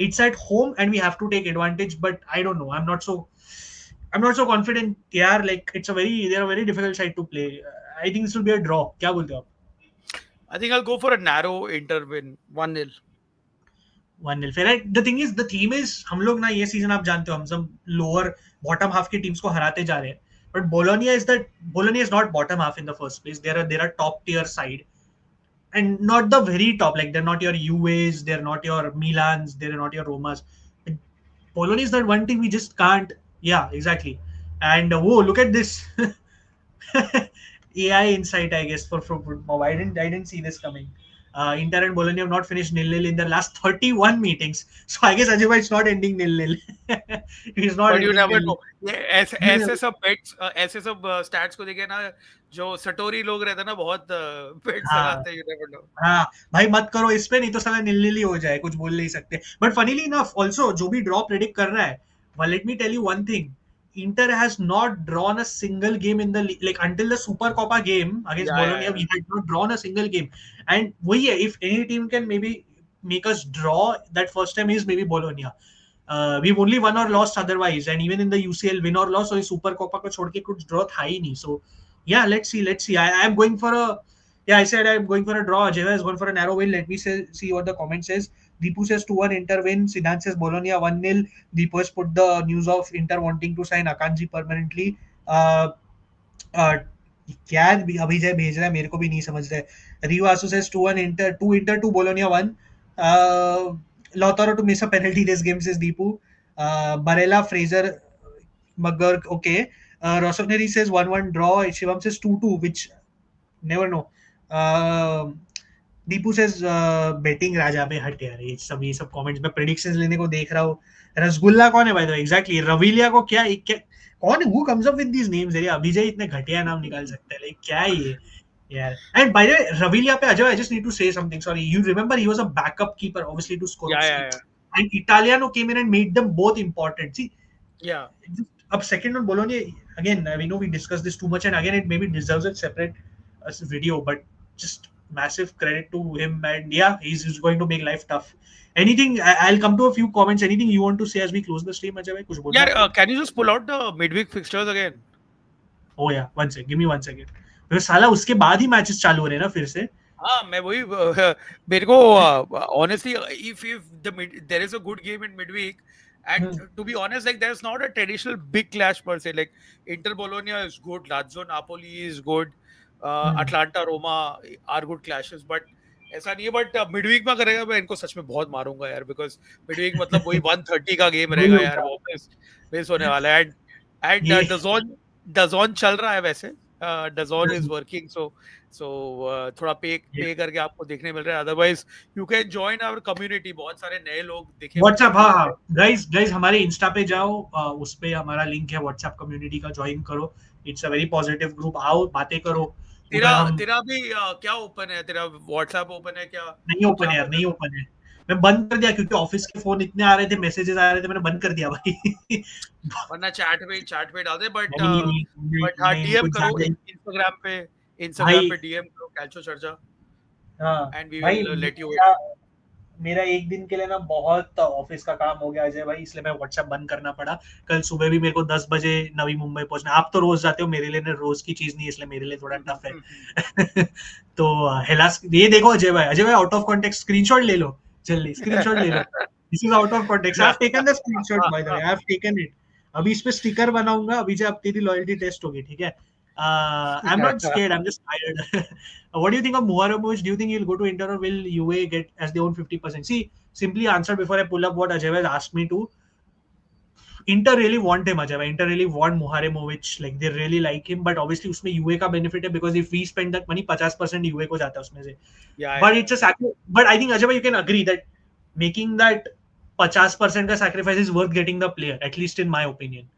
It's at home and we have to take advantage, but I don't know. I'm not so confident. Yeah, like they're a very difficult side to play. I think this will be a draw. क्या बोलते हो आप? I think I'll go for a narrow Inter win, 1-0. 1-0. फिर the thing is, the theme is हम लोग ना ये season आप जानते हो हम सब lower bottom half की टीम्स को हराते जा रहे हैं. But Bologna is not bottom half in the first place. They're a top tier side. And not the very top. Like they're not your UAs, they're not your Milans, they're not your Romas. Bologna is that one thing we just can't. Yeah, exactly. And whoa, look at this AI insight, I guess for football. I didn't see this coming. Inter and Bologna have not finished nil-nil in their last 31 meetings. So I guess Ajay bhai, it's not ending nil-nil. It's not But you ending never nil-nil. know. ये ऐसे You ऐसे never- सब bets ऐसे सब stats को देखे ना, जो सटोरी लोग रहते हैं ना, बहुत बेट्स हाँ लगाते हैं, यू नेवर नो. हाँ भाई, मत करो इस पे, नहीं तो साला नील ही हो जाए, कुछ बोल नहीं सकते. बट फनीली इनफ ऑल्सो जो भी ड्रॉ प्रेडिक्ट कर रहा है, well, let me tell you one thing. Inter has not drawn a single game in the like until the Super Copa game against या Bologna. We had not drawn a single game, and वही है, if any team can maybe make us draw that first time is maybe Bologna. We've only won or lost otherwise, and even in the UCL win or loss, और Super Copa को छोड़ के कुछ draw था ही नहीं. So yeah, let's see. I am going for a, yeah, I said I'm going for a draw. Ajay is going for a narrow win. Let me see what the comment says. Deepu says 2-1 Inter win. Siddhant says Bologna 1-0. Deepu has put the news of Inter wanting to sign Akanji permanently. Uh, uh, क्या अभिजय भेज रहा है मेरे को भी नहीं समझ रहा है. रियो आसू says 2-1 Inter, 2 Inter, 2 Bologna 1. Lautaro to miss a penalty this game, says Deepu. Barella, Fraser, McGurk, okay. Rossoneri says 1-1 draw. Shivam says 2-2, which never know. Deepu says betting Raja पे हट यार, ये सब कमेंट्स में प्रेडिक्शंस लेने को देख रहा हूँ. रसगुल्ला कौन है भाई? एग्जैक्टली, रविलिया को क्या कौन है? Who comes up with these names? Abhijay इतने घटिया नाम निकाल सकते हैं, लाइक क्या है ये यार. एंड बाय द वे, रविलिया पे Ajay, I just need to say something. Sorry, you remember he was a backup keeper obviously to Skorupski, yeah and Italiano came in and made them both important. See, yeah अब second on Bologna, again, we know we discussed this too much, and again, it maybe deserves a separate video, but just massive credit to him, and yeah, he's going to make life tough. Anything, I'll come to a few comments. Anything you want to say as we close the stream, Ajay bhai? Kuch bolna यार, hai? Can you just pull out the midweek fixtures again? Oh yeah, one second, give me 1 second. because साला उसके बाद ही matches चालू हो रहे हैं ना फिर से. हाँ, मैं वही मेरे को honestly, if there is a good game in midweek, and to be honest, like there's not a traditional big clash per se. Like Inter Bologna is good, Lazio Napoli is good, Atlanta Roma are good clashes, but ऐसा नहीं है. But midweek में करेगा, मैं इनको सच में बहुत मारूंगा यार, बिकॉज मिडवीक मतलब वही 1:30 का गेम वही रहेगा यार, होगा. वो मिस होने वाला है. एंड ये डजॉन चल रहा है वैसे, डजॉन इज वर्किंग, सो थोड़ा पे करके आपको देखने मिल रहा है. Otherwise you can join our community, बहुत सारे नए लोग दिखे. व्हाट्सएप, हाँ हाँ गाइस हमारे इंस्टा पे जाओ, उस पे हमारा लिंक है व्हाट्सएप कम्युनिटी का, ज्वाइन करो. It's a very positive group, आओ बातें करो. तेरा भी क्या ओपन है? तेरा व्हाट्सएप ओपन है क्या? नहीं ओपन है यार, नहीं ओपन है. मैं बंद कर दिया क्योंकि ऑफिस के फोन इतने आ रहे थे, मैसेजेस आ रहे थे, मैंने बंद कर दिया भाई. वरना चैट पे डाल दे. बट नहीं, हाँ, नहीं, डीएम कुछ करो ज्यादा इंस्टाग्राम पे भाई. डीएम करो कैल्चो चर्चा, हाँ एंड वी भाई, विल लेट यू. मेरा एक दिन के लिए ना बहुत ऑफिस का काम हो गया अजय भाई, इसलिए मैं व्हाट्सएप बंद करना पड़ा. कल सुबह भी मेरे को 10 बजे नवी मुंबई पहुंचना. आप तो रोज जाते हो, मेरे लिए रोज की चीज नहीं है, इसलिए मेरे लिए थोड़ा टफ है. तो हेलास, ये देखो अजय भाई आउट ऑफ कॉन्टेक्स्ट स्क्रीनशॉट ले लो, जल्दी स्क्रीनशॉट ले लो. This is out of context. I have taken the screenshot by the way, I have taken it. अभी इस पे स्टिकर बनाऊंगा. अभी जब तेरी लॉयल्टी टेस्ट होगी, ठीक है. I'm not scared. I'm just tired. What do you think of Muharamush? Do you think he'll go to Inter, or will UA get as they own 50%? See, simply answer before I pull up what Ajay has asked me to. Inter really want him, Ajay. Inter really want Muharamush. Like they really like him, but obviously उसमें UA का benefit है, because if we spend that money, 50% UA को जाता है उसमें से. But it's a sacrifice. But I think Ajay, you can agree that making that 50% का sacrifice is worth getting the player, at least in my opinion.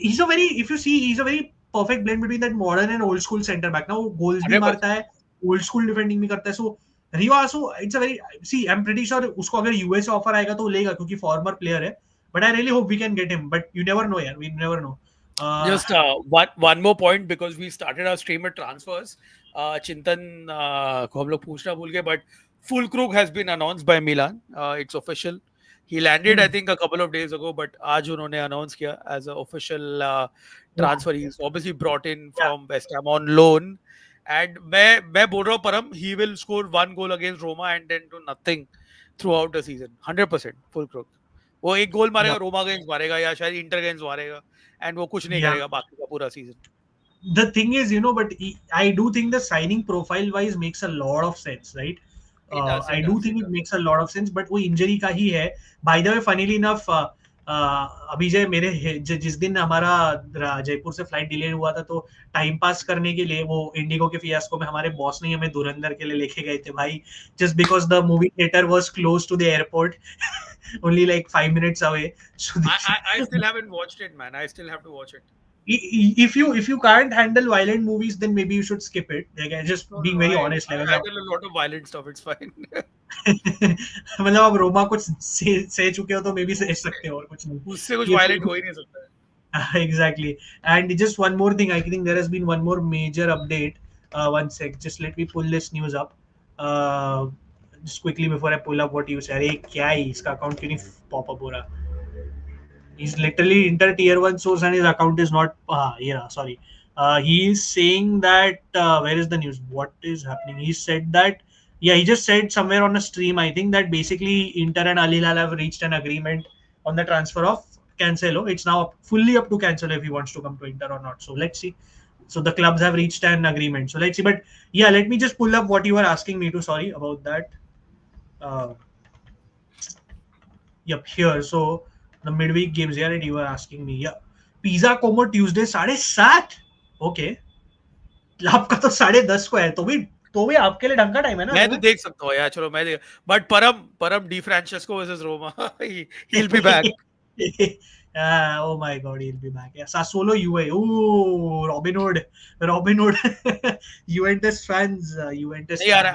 He's a very, if you see, he's a very perfect blend between that modern and old school center back. Now goals भी मारता है, old school defending भी करता है. So Rio also, it's a very, see, I'm pretty sure उसको अगर US से offer आएगा तो वो लेगा, क्योंकि फॉर्मर प्लेयर है. But I really hope we can get him. But you never know, yaar. We never know. Just one more point, because we started our stream at transfers. Chintan को हम लोग पूछना भूल गए, but Fulkrug has been announced by Milan. It's official. He landed, I think, a couple of days ago, but आज उन्होंने announce किया as an official transfer. He's obviously brought in from West Ham on loan. And मैं बोल रहा हूँ परम, he will score 1 goal against Roma and then do nothing throughout the season. 100% Fulkrug. वो एक गोल मारेगा, रोमा अगेंस्ट मारेगा, या शायद इंटर अगेंस्ट मारेगा, एंड वो कुछ नहीं करेगा बाकी का पूरा season. The thing is, but I do think the signing profile wise makes a lot of sense, right? I do think it makes a lot of sense, but वो injury का ही है. By the way, funnily enough, Abhijay जिस दिन हमारा जयपुर से flight delay हुआ था तो टाइम पास करने के लिए वो इंडिगो के फियास्को में हमारे बॉस ने हमें धुरंधर के लिए लेके गए थे भाई, just because the movie theatre was close to the airport, only like 5 minutes away. So I still haven't watched it, man. I still have to watch it. if you can't handle violent movies, then maybe you should skip it. Like, I just No, being no, very I honest. I Like, handle a lot of violent stuff. It's fine. मतलब आप रोमा कुछ से चुके हो तो may be सह सकते हो और कुछ नहीं. उससे कुछ ये violent हो ही नहीं सकता है. exactly. And just one more thing, I think there has been one more major update. One sec, just let me pull this news up. Uh, just quickly before I pull up what you said. अरे क्या है इसका account क्यों नहीं pop up हो रहा? He's literally inter tier one source and his account is not. Yeah, sorry. He is saying that where is the news? What is happening? He said that, yeah, he just said somewhere on a stream, I think, that basically Inter and Al Hilal have reached an agreement on the transfer of Cancelo. It's now fully up to Cancelo if he wants to come to Inter or not. So let's see. So the clubs have reached an agreement. So let's see. But yeah, let me just pull up what you were asking me to. Sorry about that. Uh, Yep, here. So the midweek games here, and you were asking me. Yeah, Pizza Como Tuesday 7:30. Okay, आपका तो 10:30 को है, तो भी आपके लिए ढंग का टाइम है ना. मैं तो देख सकता हूँ यार, चलो मैं देख. बट परम D Francesco versus Roma, he'll be back. Oh my God, he'll be back. Yeah, Sassuolo UA. Ooh, Robin Hood. Juventus fans. यार,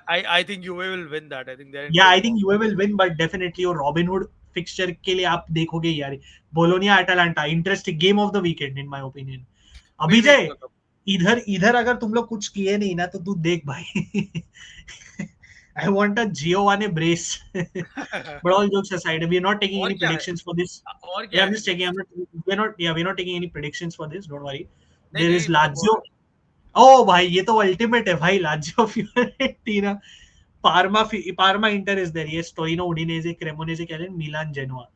I think UA will win that. I think they're. Yeah, I think UA will win, but definitely वो Robin Hood fixture के लिए आप देखोगे यार. Bologna Atalanta, interesting game of the weekend in my opinion. Abhijay, इधर अगर तुम लोग कुछ किए नहीं ना तो तू देख भाई. I want a Giovanni brace. But all jokes aside, we are not taking any predictions for this. Yeah, I'm just checking. We're not taking any predictions for this. Don't worry. There is Lazio. Oh भाई, ये तो ultimate है भाई. Lazio Fiorentina, Parma Inter is there. Yes, Torino Udinese, Cremonese, Milan Genoa.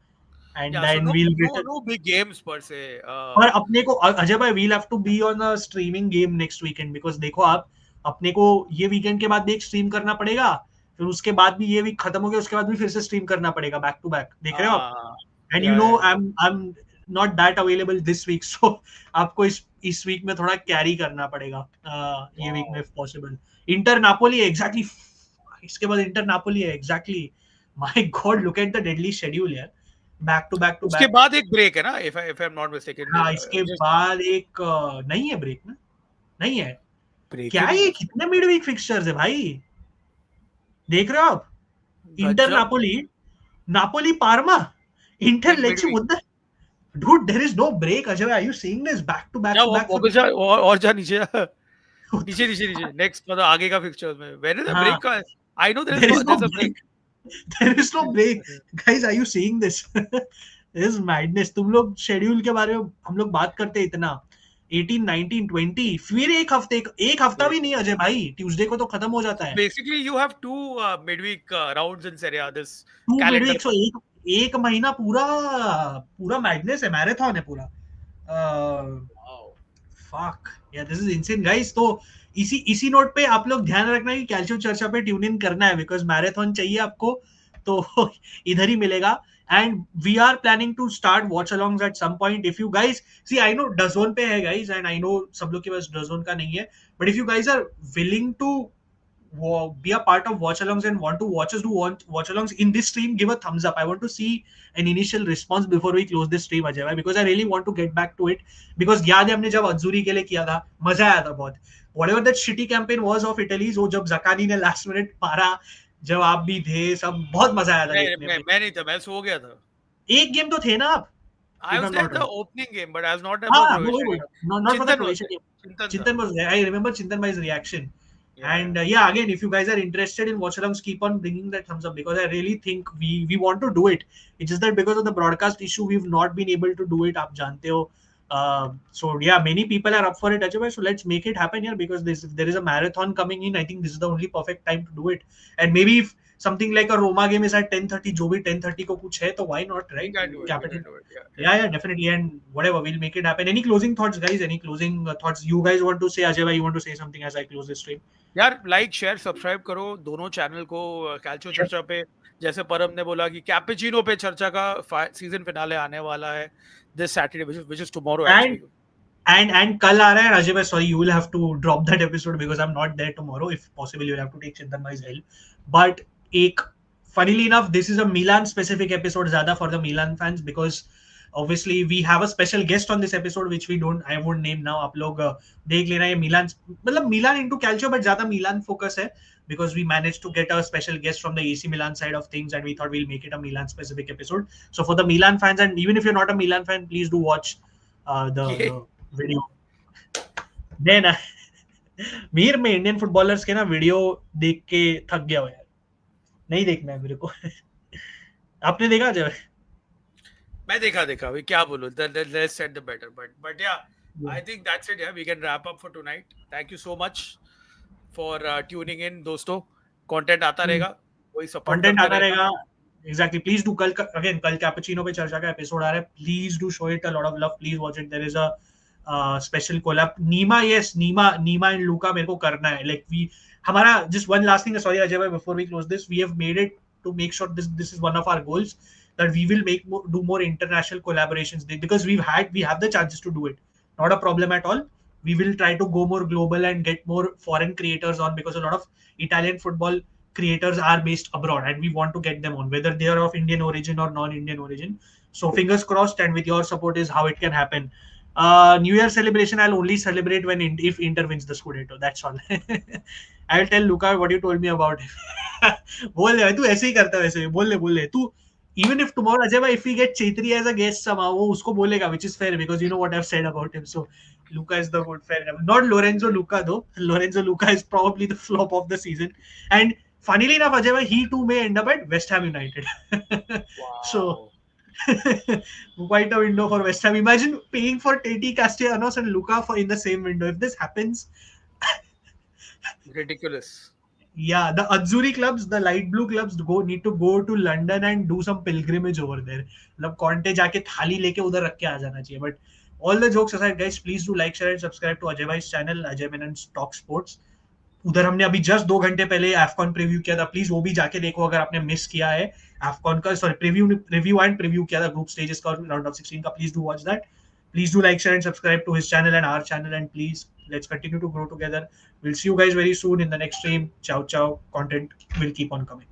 And Yeah, then so we'll no big games per se. और अपने को अजय भाई we'll have to be on a streaming game next weekend because देखो आप, अपने को ये weekend के बाद भी एक स्ट्रीम करना पड़ेगा, फिर उसके बाद भी ये वीक खत्म हो गया उसके बाद भी फिर से स्ट्रीम करना पड़ेगा बैक टू बैक. देख रहे हो आप? And you know I am not that available this week, so आपको इस वीक में थोड़ा कैरी करना पड़ेगा ये वीक में if possible. Inter Napoli exactly, इसके बाद इंटर नापोली है exactly. My God, look at the deadly schedule यार. बैक टू बैक उसके बाद एक ब्रेक है ना, if I'm not mistaken. हाँ, इसके बाद एक नहीं है ब्रेक ना, नहीं है. क्या है ये, कितने मिड वीक फिक्सचर्स है भाई? देख रहे हो आप? Inter Napoli Parma, Inter Lecce, what the dude, there is no break. Ajay, are you seeing this back to back to back? और जा नीचे नीचे नेक्स्ट मतलब आगे का फिक्सचर्स में when is the break का? I know there is a break. There is no break. Guys, are you seeing this? This is madness. तुम लोग शेड्यूल के बारे में हम लोग बात करते इतना 18, 19, 20, फिर एक हफ्ता भी नहीं अजय भाई, ट्यूसडे को तो खत्म हो जाता है. Basically you have two midweek rounds in Serie A. This calendar. So एक महीना पूरा मैडनेस है, मैराथन है पूरा. Fuck. Yeah, this is insane, guys. तो इसी नोट पे आप लोग ध्यान रखना कि कैल्शियो चर्चा पे ट्यून इन करना है बिकॉज मैराथन चाहिए आपको तो इधर ही मिलेगा. And we are planning to start watch alongs at some point. If you guys see, I know DAZN पे है गाइज एंड आई नो सब लोग के पास डज़ोन का नहीं है, but if you guys are willing to be a part of watch alongs and want to watch us do watch alongs in this stream, give a thumbs up. I want to see an initial response before we close this stream Ajay, because I really want to get back to it because याद है हमने जब अज़ूरी के लिए किया था, मजा आया था बहुत. Whatever that shitty campaign was of Italy's, वो जब ज़कानी ने last minute मारा, जब आप भी थे, सब बहुत मजा आया था देखने में. मैं नहीं था, मैं सो गया था. एक गेम तो थे ना आप? I was at the opening game, but I was not about Croatia. Not for the Croatia game. Chintan was there. I remember Chintan bhai's reaction. Yeah. And yeah, again, if you guys are interested in watch alongs, keep on bringing that thumbs up because I really think we want to do it. It's just that because of the broadcast issue, we've not been able to do it. आप जानते हो. So yeah, many people are up for it. Ajay, so let's make it happen here because there is a marathon coming in. I think this is the only perfect time to do it. And maybe if something like a Roma game is at 10:30, जो भी 10:30 को कुछ है तो why not, right? Yeah, definitely. And whatever, we'll make it happen. Any closing thoughts, guys? Any closing thoughts you guys want to say? Ajay, you want to say something as I close this stream? यार like share subscribe करो दोनों channel को। कैल्चो चर्चा पे जैसे परम ने बोला कि कैपेचिनो पे चर्चा का सीजन फिनाले आने वाला है this Saturday which is tomorrow And actually. and कल आ रहा है अजय भाई, sorry you will have to drop that episode because I'm not there tomorrow. If possible you will have to take Chintan bhai's help. But एक funnily enough this is a Milan specific episode ज़्यादा for the Milan fans because obviously we have a special guest on this episode which we don't, I won't name now. आप लोग देख लेना, ये मिलान मतलब मिलान into calcio but ज़्यादा मिलान focus है because we managed to get a special guest from the AC Milan side of things and we thought we'll make it a Milan specific episode. So for the Milan fans, and even if you're not a Milan fan, please do watch the video. Then मीर में Indian footballers के ना video देख के थक गया हो यार, नहीं देखना है मेरे को। आपने देखा जब? मैं देखा अभी क्या बोलूं, let's set the better but yeah I think that's it. Yeah we can wrap up for tonight. Thank you so much for tuning in दोस्तों। कंटेंट आता रहेगा, वही सपोर्ट कंटेंट करते आता रहेगा। रहेगा एग्जैक्टली। प्लीज डू कल अगेन कल कैपुचिनो पे चर्चा का एपिसोड आ रहा है, please do show it a lot of love, please watch it. There is a special collab Nima, yes Nima and Luca मेरे को करना है। लाइक वी हमारा just one last thing, sorry Ajay भाई before we close this, we have made it to make sure this is one of our goals, that we will do more international collaborations because we have the chances to do it, not a problem at all. We will try to go more global and get more foreign creators on because a lot of Italian football creators are based abroad and we want to get them on whether they are of Indian origin or non-Indian origin. So fingers crossed, and with your support is how it can happen. New Year celebration I'll only celebrate when if Inter wins the Scudetto, that's all. I'll tell Luca what you told me about him. बोल ले तू, ऐसे ही करता है वैसे, बोल ले तू। Even if tomorrow Ajay bhai, if we get Chetri as a guest somehow, वो उसको बोलेगा, which is fair because you know what I've said about him. So Luca is the good, fair enough. Not Lorenzo Luca though. Lorenzo Luca is probably the flop of the season. And funnily enough, Ajay bhai, he too may end up at West Ham United. So quite a window for West Ham. Imagine paying for Teti, Castellanos, and Luca in the same window. If this happens, ridiculous. Yeah, the Azzurri clubs, the light blue clubs need to go to London and do some pilgrimage over there. मतलब Conte जाके थाली लेके उधर रख के आ जाना चाहिए. But all the jokes aside, guys, please do like, share and subscribe to Ajay Bhai's channel, Ajay Menon Talk Sports. उधर हमने अभी जस्ट 2 घंटे पहले एफकॉन प्रीव्यू किया था, प्लीज वो भी जाके देखो अगर आपने मिस किया है एफकॉन का, सॉरी रिव्यू एंड प्रीव्यू किया था ग्रुप स्टेजेस का, राउंड ऑफ 16 का। Please do watch that, please do like, share and subscribe to his channel and our channel, and please let's continue to grow together. We'll see you guys very soon in the next stream. Ciao. Content will keep on coming.